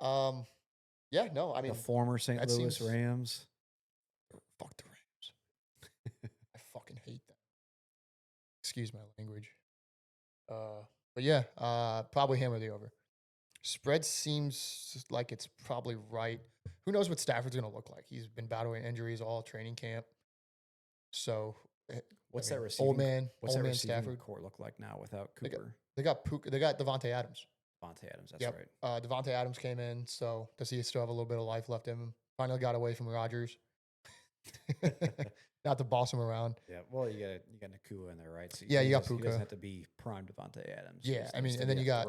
yeah, no, I mean The former St. Louis Rams. Fuck the Rams. I fucking hate them. Excuse my language. But yeah, probably hammer the over. Spread seems like it's probably right. Who knows what Stafford's going to look like? He's been battling injuries all training camp. So, What's that receiving Stafford court look like now without Cooper? They got Devontae Adams. Devontae Adams, that's right. Devontae Adams came in, so does he still have a little bit of life left in him? Finally got away from Rodgers. Not to boss him around. Yeah, well, you got Nakua in there, right? So you got Puka. He doesn't have to be prime Devontae Adams. Yeah, I mean, and then you got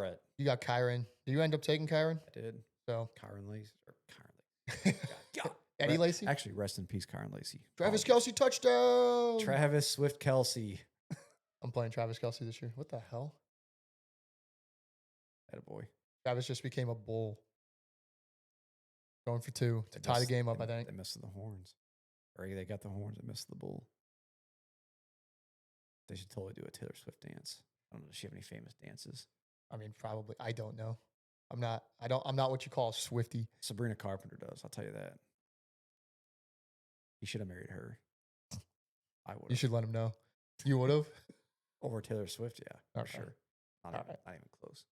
Kyron. Did you end up taking Kyron? I did. So Kyron Lacey. Eddie Lacy? Actually, rest in peace, Kyron Lacey. Travis Kelce touchdown. Travis Swift Kelce. I'm playing Travis Kelce this year. What the hell? Attaboy. Travis just became a bull. Going for 2 to tie the game up, I think. They missed the horns. Or they got the horns and missed the bull. They should totally do a Taylor Swift dance. I don't know. Does she have any famous dances? I mean, probably. I don't know. I'm not what you call a Swiftie. Sabrina Carpenter does. I'll tell you that. He should have married her. I would. You should let him know. You would have? Over Taylor Swift, yeah. Okay. For sure. Not even close.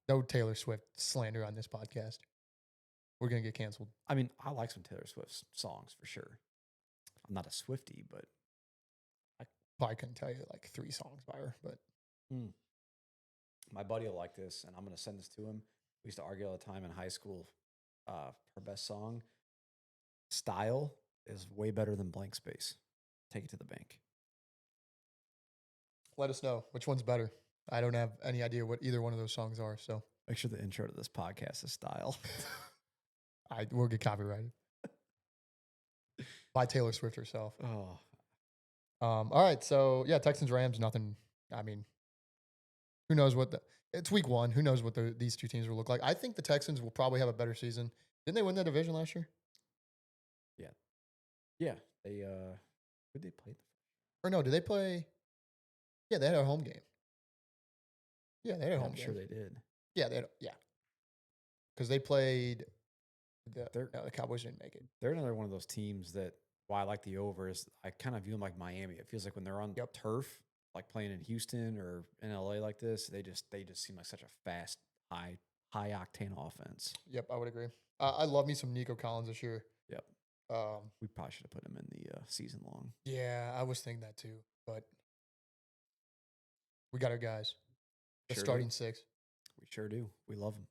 No Taylor Swift slander on this podcast. We're going to get canceled. I mean, I like some Taylor Swift songs for sure. I'm not a Swiftie, but I probably couldn't tell you like 3 songs by her, but my buddy will like this, and I'm going to send this to him. We used to argue all the time in high school. Her best song, Style, is way better than Blank Space. Take it to the bank. Let us know which one's better. I don't have any idea what either one of those songs are, so make sure the intro to this podcast is Style. We'll get copyrighted by Taylor Swift herself. Oh. All right, so yeah, Texans Rams, nothing. I mean, who knows it's week 1. Who knows what these two teams will look like? I think the Texans will probably have a better season. Didn't they win the division last year? Yeah. Yeah. They who'd they play? Or no, did they play? Yeah, they had a home game. Yeah, they had a home game. I'm sure they did. Yeah, because they played. The Cowboys didn't make it. They're another one of those teams that why I like the over is I kind of view them like Miami. It feels like when they're on turf, like playing in Houston or in LA like this, they just seem like such a fast, high octane offense. Yep, I would agree. I love me some Nico Collins this year. Yep. We probably should have put him in the season long. Yeah, I was thinking that too, but we got our guys. The Sure starting do. 6. We sure do. We love them.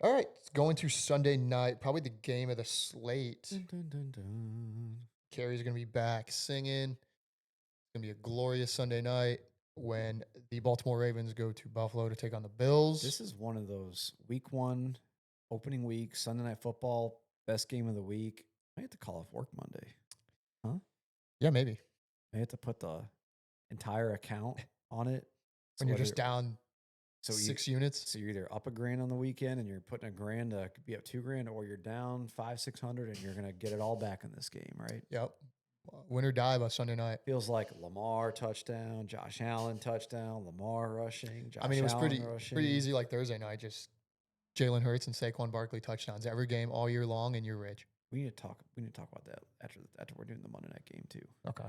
All right, it's going to Sunday night, probably the game of the slate. Dun, dun, dun, dun. Carrie's going to be back singing. It's going to be a glorious Sunday night when the Baltimore Ravens go to Buffalo to take on the Bills. This is one of those week 1, opening week, Sunday Night Football, best game of the week. I have to call off work Monday. Huh? Yeah, maybe. I have to put the entire account on it. When you're just down 6 units. So you're either up $1,000 on the weekend and you're putting $1,000 to be up $2,000, or you're down $500-$600 and you're going to get it all back in this game, right? Yep. Win or die by Sunday night. Feels like Lamar touchdown, Josh Allen touchdown, Lamar rushing, I mean, Josh it was Allen pretty rushing. easy like Thursday night. Just Jalen Hurts and Saquon Barkley touchdowns every game all year long, and you're rich. We need to talk. We need to talk about that after we're doing the Monday night game too. Okay.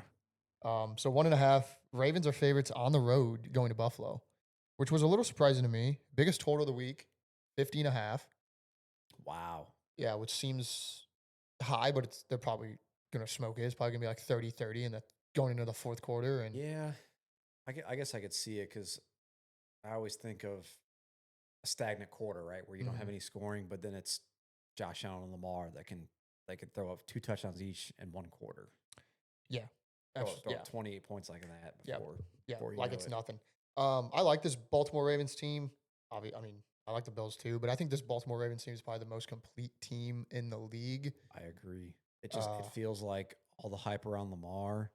So 1.5. Ravens are favorites on the road going to Buffalo, which was a little surprising to me. Biggest total of the week, 50.5. Wow. Yeah, which seems high, but they're probably gonna smoke it. It's probably gonna be like 30-30 in the going into the fourth quarter. And Yeah, I guess I could see it because I always think of a stagnant quarter, right, where you don't have Mhm. any scoring, but then it's Josh Allen and Lamar that can they could throw up 2 touchdowns each in one quarter. Yeah, Throw yeah, up 28 points like that yeah, yeah, before you like know it's it. nothing. I like this Baltimore Ravens team. I mean, I like the Bills too, but I think this Baltimore Ravens team is probably the most complete team in the league. I agree. It Uh, feels like all the hype around Lamar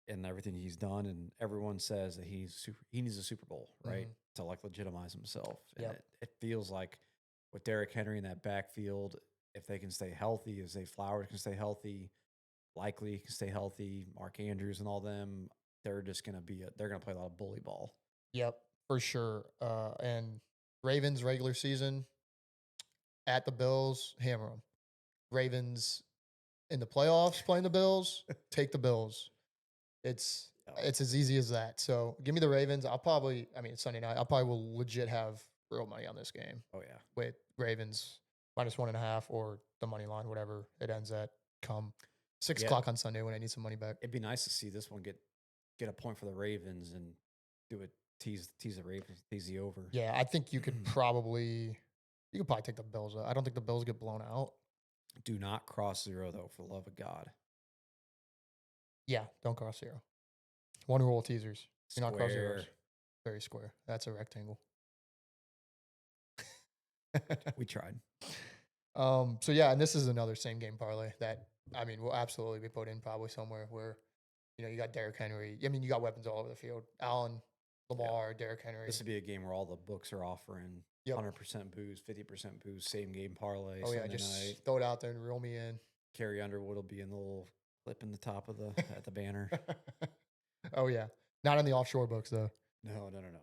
and everything he's done, and everyone says that he needs a Super Bowl, right, mhm, to like legitimize himself. And yep, it feels like with Derrick Henry in that backfield, if they can stay healthy, if Zay Flowers can stay healthy, likely can stay healthy, Mark Andrews and all them, they're gonna play a lot of bully ball. yep, for sure. And Ravens regular season at the Bills, hammer them. Ravens in the playoffs playing the Bills, take the Bills. It's Yeah. it's as easy as that. So give me the Ravens. I mean, it's Sunday night. I'll probably will legit have real money on this game Oh yeah. with Ravens -1.5 or the money line, whatever it ends at. Come six Yeah. o'clock on Sunday when I need some money back. It'd be nice to see this one get a point for the Ravens and do it tease the Ravens, tease the over. Yeah, I think you could probably take the Bills. I don't think the Bills get blown out. Do not cross zero though, for the love of God. Yeah, don't cross zero. One rule teasers. Do not cross zeros. Square. Very square. That's a rectangle. We tried. So yeah, and this is another same game parlay that I mean will absolutely be put in probably somewhere where you got Derrick Henry. I mean, you got weapons all over the field. Allen, Yeah. Lamar, Derrick Henry. This would be a game where all the books are offering Yep. 100% boost, 50% boost, same game parlay, Oh yeah, Sunday night. just throw it out there and reel me in. Carrie Underwood will be in the little clip in the top of the at the banner. Oh yeah, not in the offshore books though. No, no, no, no.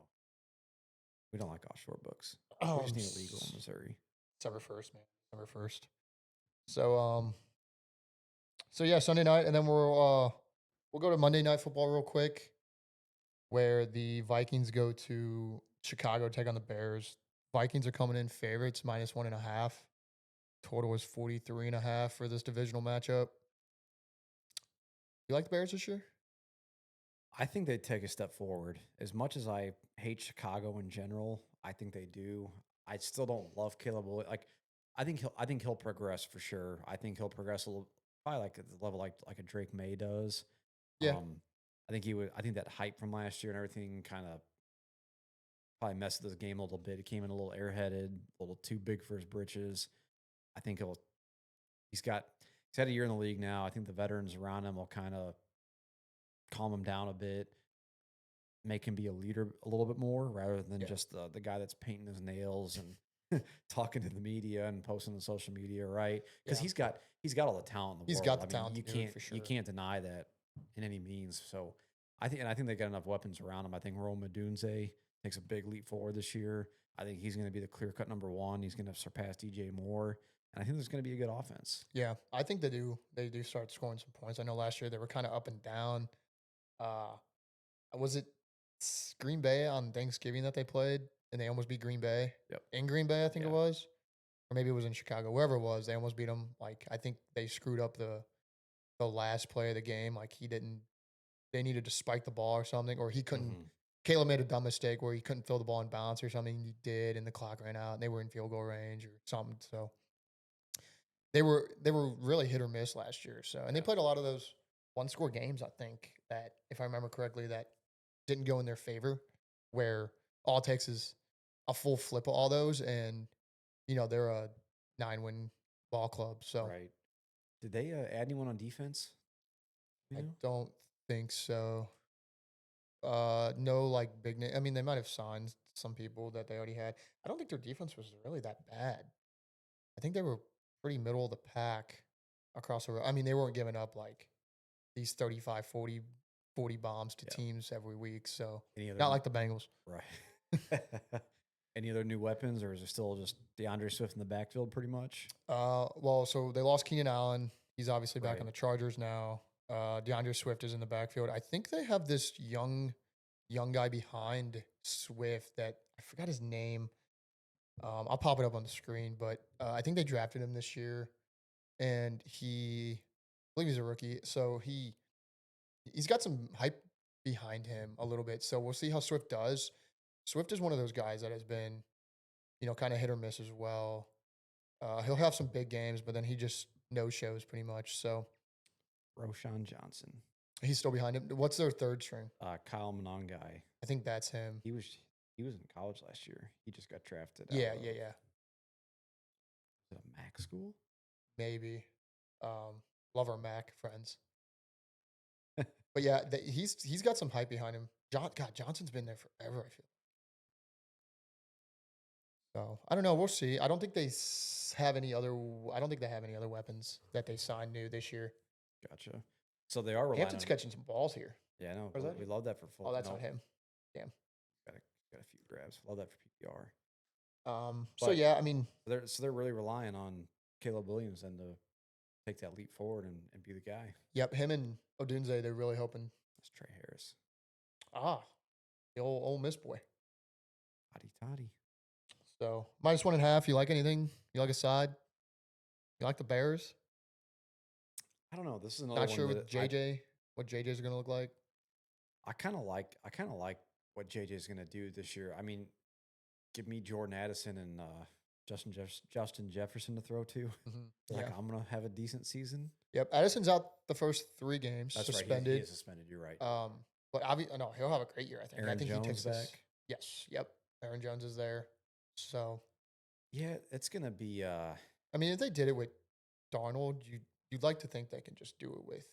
We don't like offshore books. We just Um, need it legal in Missouri. December 1st, man. December 1st. So so yeah, Sunday night, and then we'll go to Monday Night Football real quick, where the Vikings go to Chicago to take on the Bears. Vikings are coming in favorites -1.5. Total is 43.5 for this divisional matchup. You like the Bears this year? I think they take a step forward. As much as I hate Chicago in general, I think they do. I still don't love Caleb Williams. Like, I think he'll progress for sure. I think he'll progress a little, probably like at the level like a Drake May does. Yeah. I think he would. I think that hype from last year and everything kind of probably messed with his game a little bit. He came in a little airheaded, a little too big for his britches. I think he's got he's had a year in the league now. I think the veterans around him will kind of calm him down a bit, make him be a leader a little bit more rather than Yeah. just the guy that's painting his nails and talking to the media and posting on social media, right? Because Yeah. he's got all the talent in the He's world. got I the mean, talent to do it for you sure. can't deny that in any means. So I think they got enough weapons around him. I think Rome Dunze takes a big leap forward this year. I think he's going to be the clear cut number one. He's going to surpass DJ Moore, and I think there's going to be a good offense. Yeah, I think they do. They do start scoring some points. I know last year they were kind of up and down. Uh, was it Green Bay on Thanksgiving that they played and they almost beat Green Bay Yep. in Green Bay? I think it Yeah. was, or maybe it was in Chicago. Wherever it was, they almost beat them. Like I think they screwed up the last play of the game. Like he didn't. They needed to spike the ball or something, or he couldn't. Mhm. Caleb made a dumb mistake where he couldn't throw the ball in bounds or something. He did, and the clock ran out, and they were in field goal range or something. So they were really hit or miss last year. So and they Yeah. played a lot of those one score games. I think that if I remember correctly, that didn't go in their favor. Where all it takes is a full flip of all those, and they're a 9-win ball club. So Right. Did they add anyone on defense? You I know? don't think so. No, like big name. I mean, they might have signed some people that they already had. I don't think their defense was really that bad. I think they were pretty middle of the pack across the road. I mean, they weren't giving up like these 35, 40 bombs to Yeah. teams every week. So Any other not like the Bengals. right? Any other new weapons, or is it still just DeAndre Swift in the backfield, pretty much? Well, so they lost Keenan Allen. He's obviously back Right. on the Chargers now. DeAndre Swift is in the backfield. I think they have this young guy behind Swift that I forgot his name. I'll pop it up on the screen, but I think they drafted him this year, and I believe he's a rookie. So he's got some hype behind him a little bit. So we'll see how Swift does. Swift is one of those guys that has been, kind of hit or miss as well. He'll have some big games, but then he just no shows pretty much. So Roshan Johnson, he's still behind him. What's their third string? Kyle Monangai. I think that's him. He was in college last year. He just got drafted. Yeah, Out of, yeah, yeah. is it a Mac school? Maybe. Love our Mac friends. But yeah, he's got some hype behind him. God, Johnson's been there forever, I feel. So I don't know. We'll see. I don't think they have any other. I don't think they have any other weapons that they signed new this year. Gotcha. So they are relying Hampton's on. catching some balls here. Yeah, no, Or is that we him? love that for full. Oh, that's no, not him. Damn. got a few grabs. Love that for PPR. So But yeah, I mean, they're really relying on Caleb Williams then to take that leap forward and be the guy. yep, him and Odunze, they're really hoping. That's Trey Harris. The old Miss boy. Toddy toddy. So -1.5. You like anything? You like a side? You like the Bears? I don't know. This is another Not one sure that with JJ, what JJ's going to look like. I kind of like what JJ's going to do this year. I mean, give me Jordan Addison and Justin Jefferson to throw to. Yeah. I'm going to have a decent season. Yep. Addison's out the first 3 games. That's suspended. Right. He is suspended. You're right. But no, he'll have a great year. I think. Aaron I think Jones he takes back. this. Yes. Yep. Aaron Jones is there. So yeah, it's going to be. I mean, if they did it with Darnold, you'd like to think they can just do it with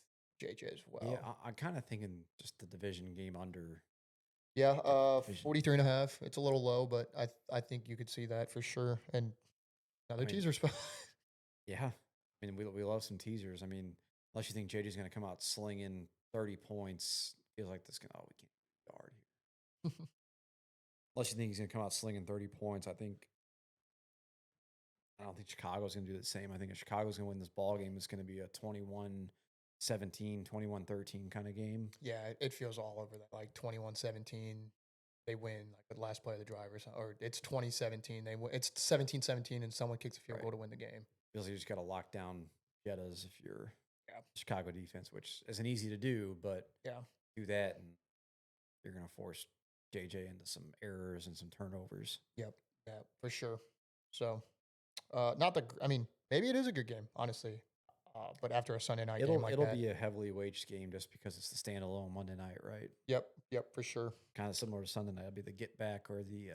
JJ as well. Yeah, I'm kind of thinking just the division game under. Yeah, 43.5. It's a little low, but I think you could see that for sure. And another teaser spot. Yeah, I mean we love some teasers. I mean, unless you think JJ's going to come out slinging 30 points, feels like this. We can't guard here. Unless you think he's going to come out slinging 30 points, I don't think Chicago's going to do the same. I think if Chicago's going to win this ball game, it's going to be a 21-17, 21-13 kind of game. Yeah, it feels all over that. Like 21-17, they win like the last play of the drive or it's 2017. It's 17-17, and someone kicks a field goal to win the game. Feels like you just got to lock down Jettas if you're Chicago defense, which isn't easy to do, but do that, and you're going to force JJ into some errors and some turnovers. Yep, yeah, for sure. So, maybe it is a good game, honestly. But after a Sunday night game like that, it'll be a heavily waged game just because it's the standalone Monday night, right? Yep, for sure. Kind of similar to Sunday night. It'll be the get back or the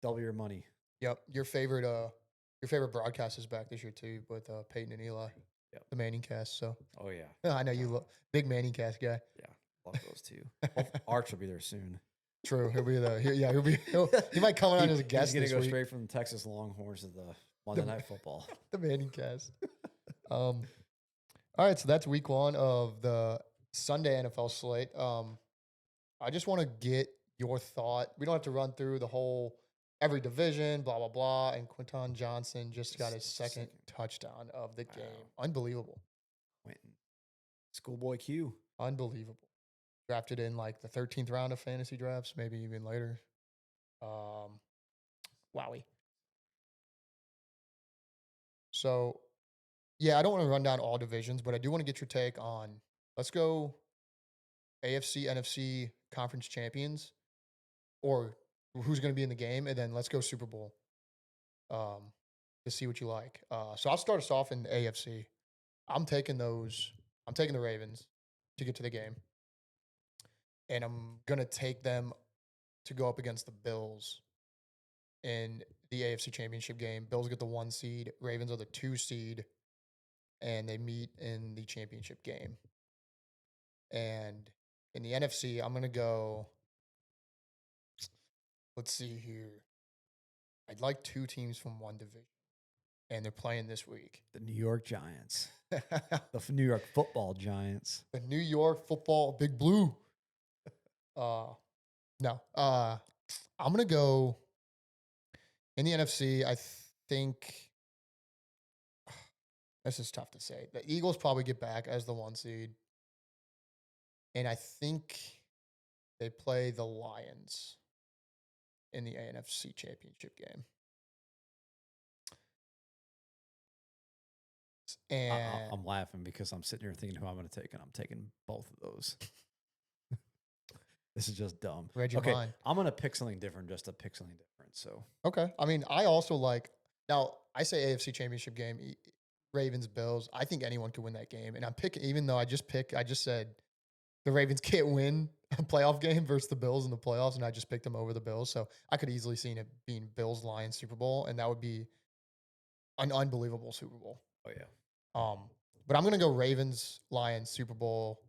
double your money. Yep, your favorite broadcast is back this year too with Peyton and Eli. Yep. The Manning cast. So. Oh yeah. I know you love big Manning cast guy. Yeah, love those two. Arch will be there soon. True, he'll be there. He might come on as a guest. He's gonna go straight from the Texas Longhorns to the Monday Night Football. The Manning cast. All right, so that's week 1 of the Sunday NFL slate. I just want to get your thought. We don't have to run through every division, blah blah blah. And Quinton Johnson just got his second touchdown of the game. Unbelievable. Quentin, schoolboy Q. Unbelievable. Drafted in like the 13th round of fantasy drafts, maybe even later. Wowie. So, yeah, I don't want to run down all divisions, but I do want to get your take on, let's go AFC, NFC conference champions, or who's going to be in the game, and then let's go Super Bowl to see what you like. So I'll start us off in the AFC. I'm taking the Ravens to get to the game. And I'm going to take them to go up against the Bills in the AFC Championship game. Bills get the 1 seed. Ravens are the 2 seed. And they meet in the championship game. And in the NFC, I'm going to go, let's see here. I'd like 2 teams from one division. and they're playing this week. The New York Giants. The New York Football Giants. The New York Football Big Blue. No. I'm gonna go in the NFC. I think this is tough to say. The Eagles probably get back as the 1 seed, and I think they play the Lions in the NFC Championship game. And I'm laughing because I'm sitting here thinking who I'm going to take, and I'm taking both of those. This is just dumb. read your mind. I'm going to pick something different just to pick something different. So Okay. I mean, I also like now. I say AFC Championship game, Ravens Bills. I think anyone could win that game, and I'm picking. Even though I just said the Ravens can't win a playoff game versus the Bills in the playoffs, and I just picked them over the Bills. So I could easily see it being Bills Lions Super Bowl, and that would be an unbelievable Super Bowl. oh yeah, But I'm gonna go Ravens Lions Super Bowl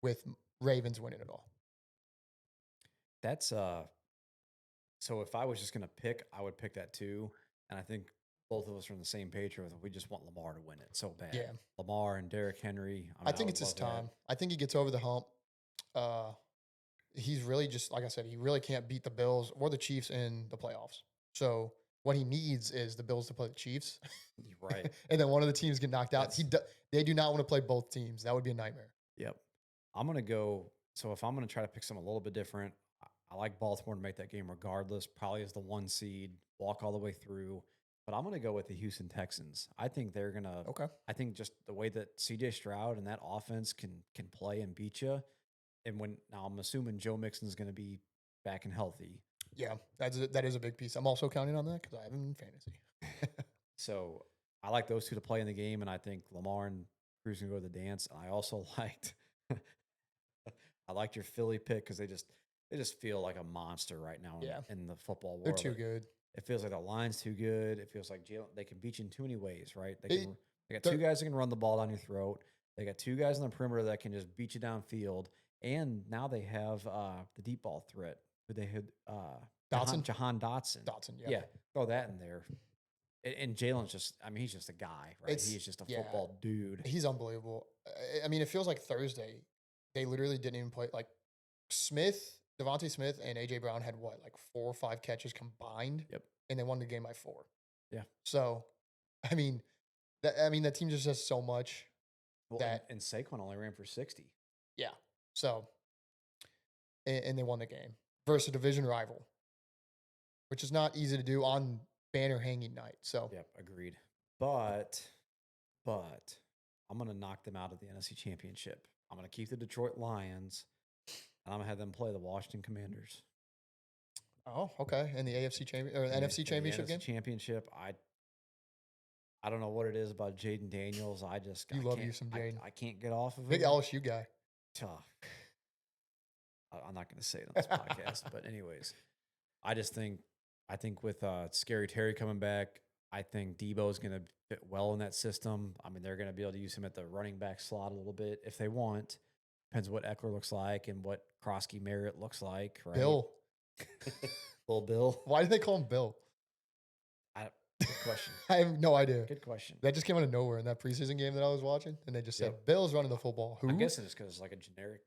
with Ravens winning it all. that's So if I was just going to pick, I would pick that too. And I think both of us are on the same page with we just want Lamar to win it so bad. Yeah. Lamar and Derrick Henry. I think it's his time. I think he gets over the hump. He's really just, like I said, he really can't beat the Bills or the Chiefs in the playoffs. So what he needs is the Bills to play the Chiefs. Right. And then one of the teams get knocked out. They do not want to play both teams. That would be a nightmare. Yep. I'm going to go. So if I'm going to try to pick something a little bit different, I like Baltimore to make that game regardless, probably as the 1 seed, walk all the way through. But I'm going to go with the Houston Texans. I think they're going to. Okay. I think just the way that CJ Stroud and that offense can play and beat you. And now I'm assuming Joe Mixon's going to be back and healthy. Yeah, that is a big piece. I'm also counting on that because I have him in fantasy. So I like those two to play in the game, and I think Lamar and Cruz can go to the dance. I also liked your Philly pick because they just feel like a monster right now in the football world. They're too good. It feels like the line's too good. It feels like they can beat you in too many ways, right? They got two guys that can run the ball down your throat. They got two guys on the perimeter that can just beat you downfield. And now they have the deep ball threat. Who they had Jahan Dotson. Yeah. Throw that in there. And Jalen's he's just a guy, right? He's just a football dude. He's unbelievable. I mean, it feels like Thursday. They literally didn't even play. Like Devontae Smith and A.J. Brown had 4 or 5 catches combined. Yep. And they won the game by 4. Yeah. So, that team just does so much. Well, and Saquon only ran for 60. Yeah. So, and they won the game versus a division rival, which is not easy to do on banner hanging night. So, yep, agreed. But I'm going to knock them out of the NFC Championship. I'm going to keep the Detroit Lions, and I'm going to have them play the Washington Commanders. Oh, okay. In the AFC NFC Championship game? Championship, I don't know what it is about Jaden Daniels. I love you some Jaden. I can't get off of it. Big LSU guy. Tough. I'm not going to say it on this podcast, but anyways, I think with Scary Terry coming back, I think Debo is going to fit well in that system. I mean, they're going to be able to use him at the running back slot a little bit if they want. Depends what Eckler looks like and what Krosky Merritt looks like. Right? Bill. Little Bill. Why did they call him Bill? Good question. I have no idea. Good question. That just came out of nowhere in that preseason game that I was watching, and they just said Bill's running the football. Who? I'm guessing it's because it's like a generic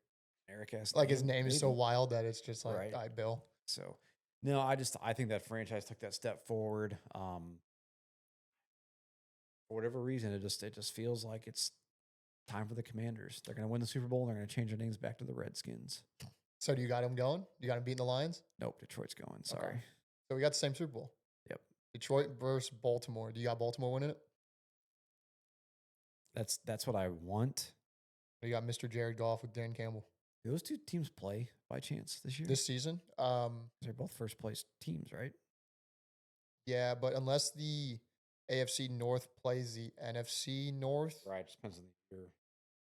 ass. Like his name is so wild that it's just like, right. All right, Bill. So, no, I think that franchise took that step forward. For whatever reason, it just feels like it's time for the Commanders. They're going to win the Super Bowl. And they're going to change their names back to the Redskins. So, do you got him going? You got him beating the Lions? Nope, Detroit's going. Sorry. Okay. So we got the same Super Bowl. Yep. Detroit versus Baltimore. Do you got Baltimore winning it? That's what I want. Or you got Mr. Jared Goff with Dan Campbell. Do those two teams play by chance this year? This season? They're both first place teams, right? Yeah, but unless the AFC North plays the NFC North. Right, just depends on the year.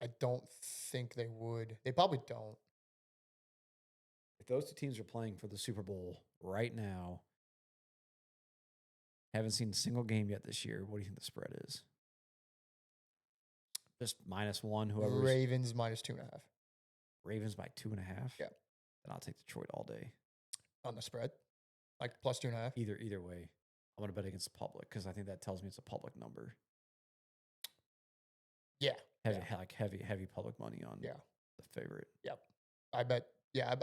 I don't think they would. They probably don't. If those two teams are playing for the Super Bowl right now, haven't seen a single game yet this year, what do you think the spread is? Just -1, whoever. Ravens -2.5. Ravens by 2.5? Yeah. Then I'll take Detroit all day. On the spread? Like +2.5? Either way. I'm going to bet against the public because I think that tells me it's a public number. Yeah. Heavy public money on the favorite. Yep. I bet. Yeah.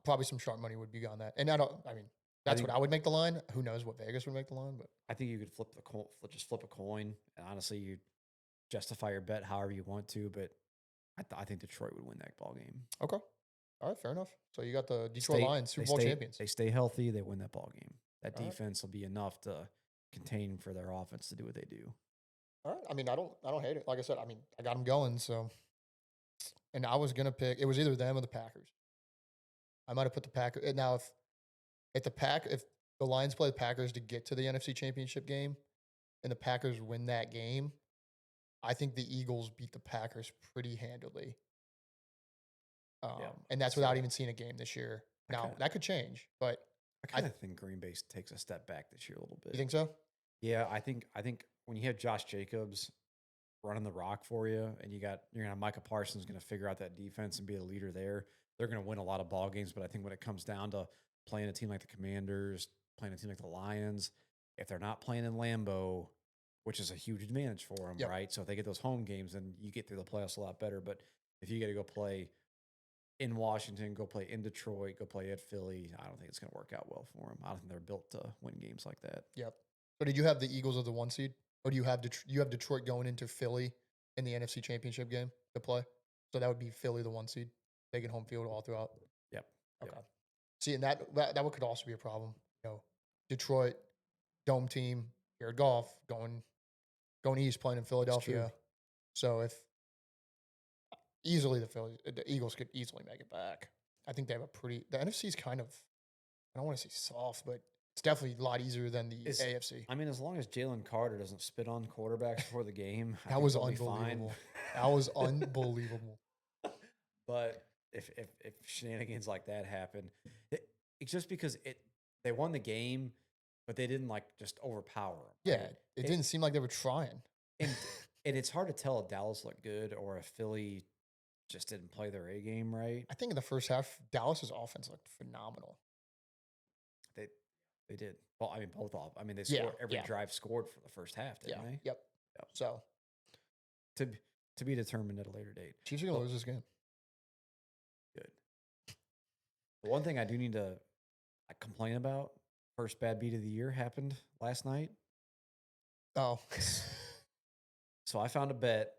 Probably some sharp money would be on that. And that's what I would make the line. Who knows what Vegas would make the line, but I think you could just flip a coin, and honestly, you justify your bet however you want to. But I think Detroit would win that ball game. Okay. All right. Fair enough. So you got the Detroit Lions, Super Bowl champions. They stay healthy. They win that ball game. That defense will be enough to contain for their offense to do what they do. All right. I mean, I don't hate it. Like I said, I got them going. So, and I was gonna pick. It was either them or the Packers. I might have put the Packers. Now, if the Lions play the Packers to get to the NFC Championship game, and the Packers win that game, I think the Eagles beat the Packers pretty handily. And that's without even seeing a game this year. Now that could change, but I kind of think Green Bay takes a step back this year a little bit. You think so? Yeah, I think when you have Josh Jacobs running the rock for you, and you're gonna have Micah Parsons going to figure out that defense and be a leader there. They're going to win a lot of ball games, but I think when it comes down to playing a team like the Commanders, playing a team like the Lions, if they're not playing in Lambeau, which is a huge advantage for them, right? So if they get those home games, then you get through the playoffs a lot better. But if you got to go play in Washington, go play in Detroit, go play at Philly, I don't think it's going to work out well for them. I don't think they're built to win games like that. Yep. So did you have the Eagles as the 1 seed? Or do you have Detroit going into Philly in the NFC Championship game to play? So that would be Philly the 1 seed, taking home field all throughout. Yep. Okay. See, and that could also be a problem. Detroit dome team, Jared Goff going east, playing in Philadelphia. So if easily the Eagles could easily make it back. I think they have the NFC's kind of, I don't want to say soft, but it's definitely a lot easier than the AFC. I mean, as long as Jalen Carter doesn't spit on quarterbacks before the game, that was unbelievable. That was unbelievable. But if shenanigans like that happen, it's just because they won the game, but they didn't just overpower them. Yeah, it didn't seem like they were trying. And it's hard to tell if Dallas looked good or if Philly just didn't play their A game right. I think in the first half, Dallas's offense looked phenomenal. They did. Well, I mean, both off. I mean, they scored every drive scored for the first half, didn't they? Yep. So to be determined at a later date. Chiefs are gonna lose this game. Good. The one thing I do need to complain about, first bad beat of the year happened last night. Oh. So I found a bet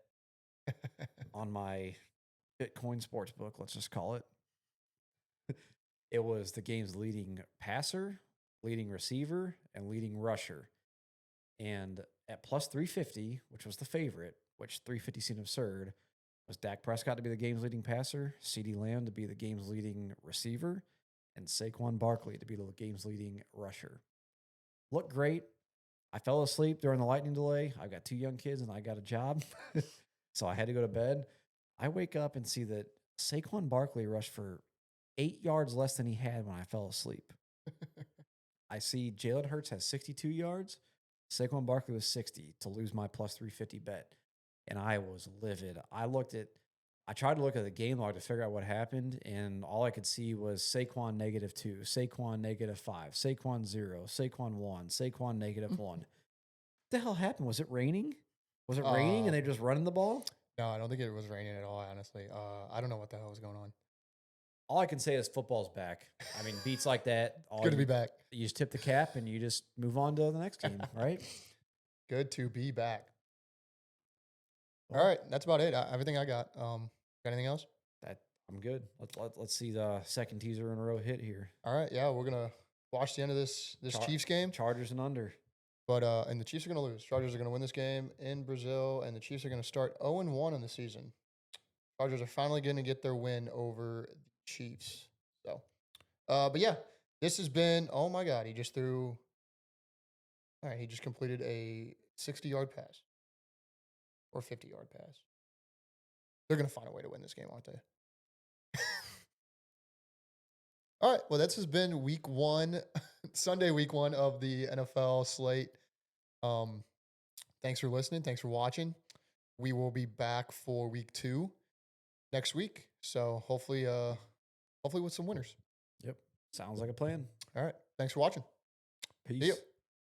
on my Bitcoin sports book, let's just call it. It was the game's leading passer, leading receiver, and leading rusher. And at plus 350, which was the favorite, which 350 seemed absurd, was Dak Prescott to be the game's leading passer, CeeDee Lamb to be the game's leading receiver, and Saquon Barkley to be the game's leading rusher. Looked great. I fell asleep during the lightning delay. I've got 2 young kids and I got a job. So I had to go to bed. I wake up and see that Saquon Barkley rushed for 8 yards less than he had when I fell asleep. I see Jalen Hurts has 62 yards. Saquon Barkley was 60 to lose my plus 350 bet. And I was livid. I tried to look at the game log to figure out what happened, and all I could see was Saquon -2, Saquon -5, Saquon 0, Saquon 1, Saquon -1. What the hell happened? Was it raining? Was it raining and they're just running the ball? No, I don't think it was raining at all, honestly. I don't know what the hell was going on. All I can say is football's back. I mean, beats like that. Good to be back. You just tip the cap and you just move on to the next game, right? Good to be back. All right, that's about it. Everything I got. Got anything else? I'm good. Let's see the second teaser in a row hit here. All right, yeah, we're gonna watch the end of this Chiefs game. Chargers and under. But and the Chiefs are gonna lose. Chargers are gonna win this game in Brazil, and the Chiefs are gonna start 0-1 in the season. Chargers are finally gonna get their win over the Chiefs. So, but yeah, this has been. Oh my God, he just threw. All right, he just completed a 60-yard pass. Or 50-yard pass. They're going to find a way to win this game, aren't they? All right. Well, this has been week 1, Sunday week 1 of the NFL slate. Thanks for listening. Thanks for watching. We will be back for week 2 next week. So hopefully with some winners. Yep. Sounds like a plan. All right. Thanks for watching. Peace.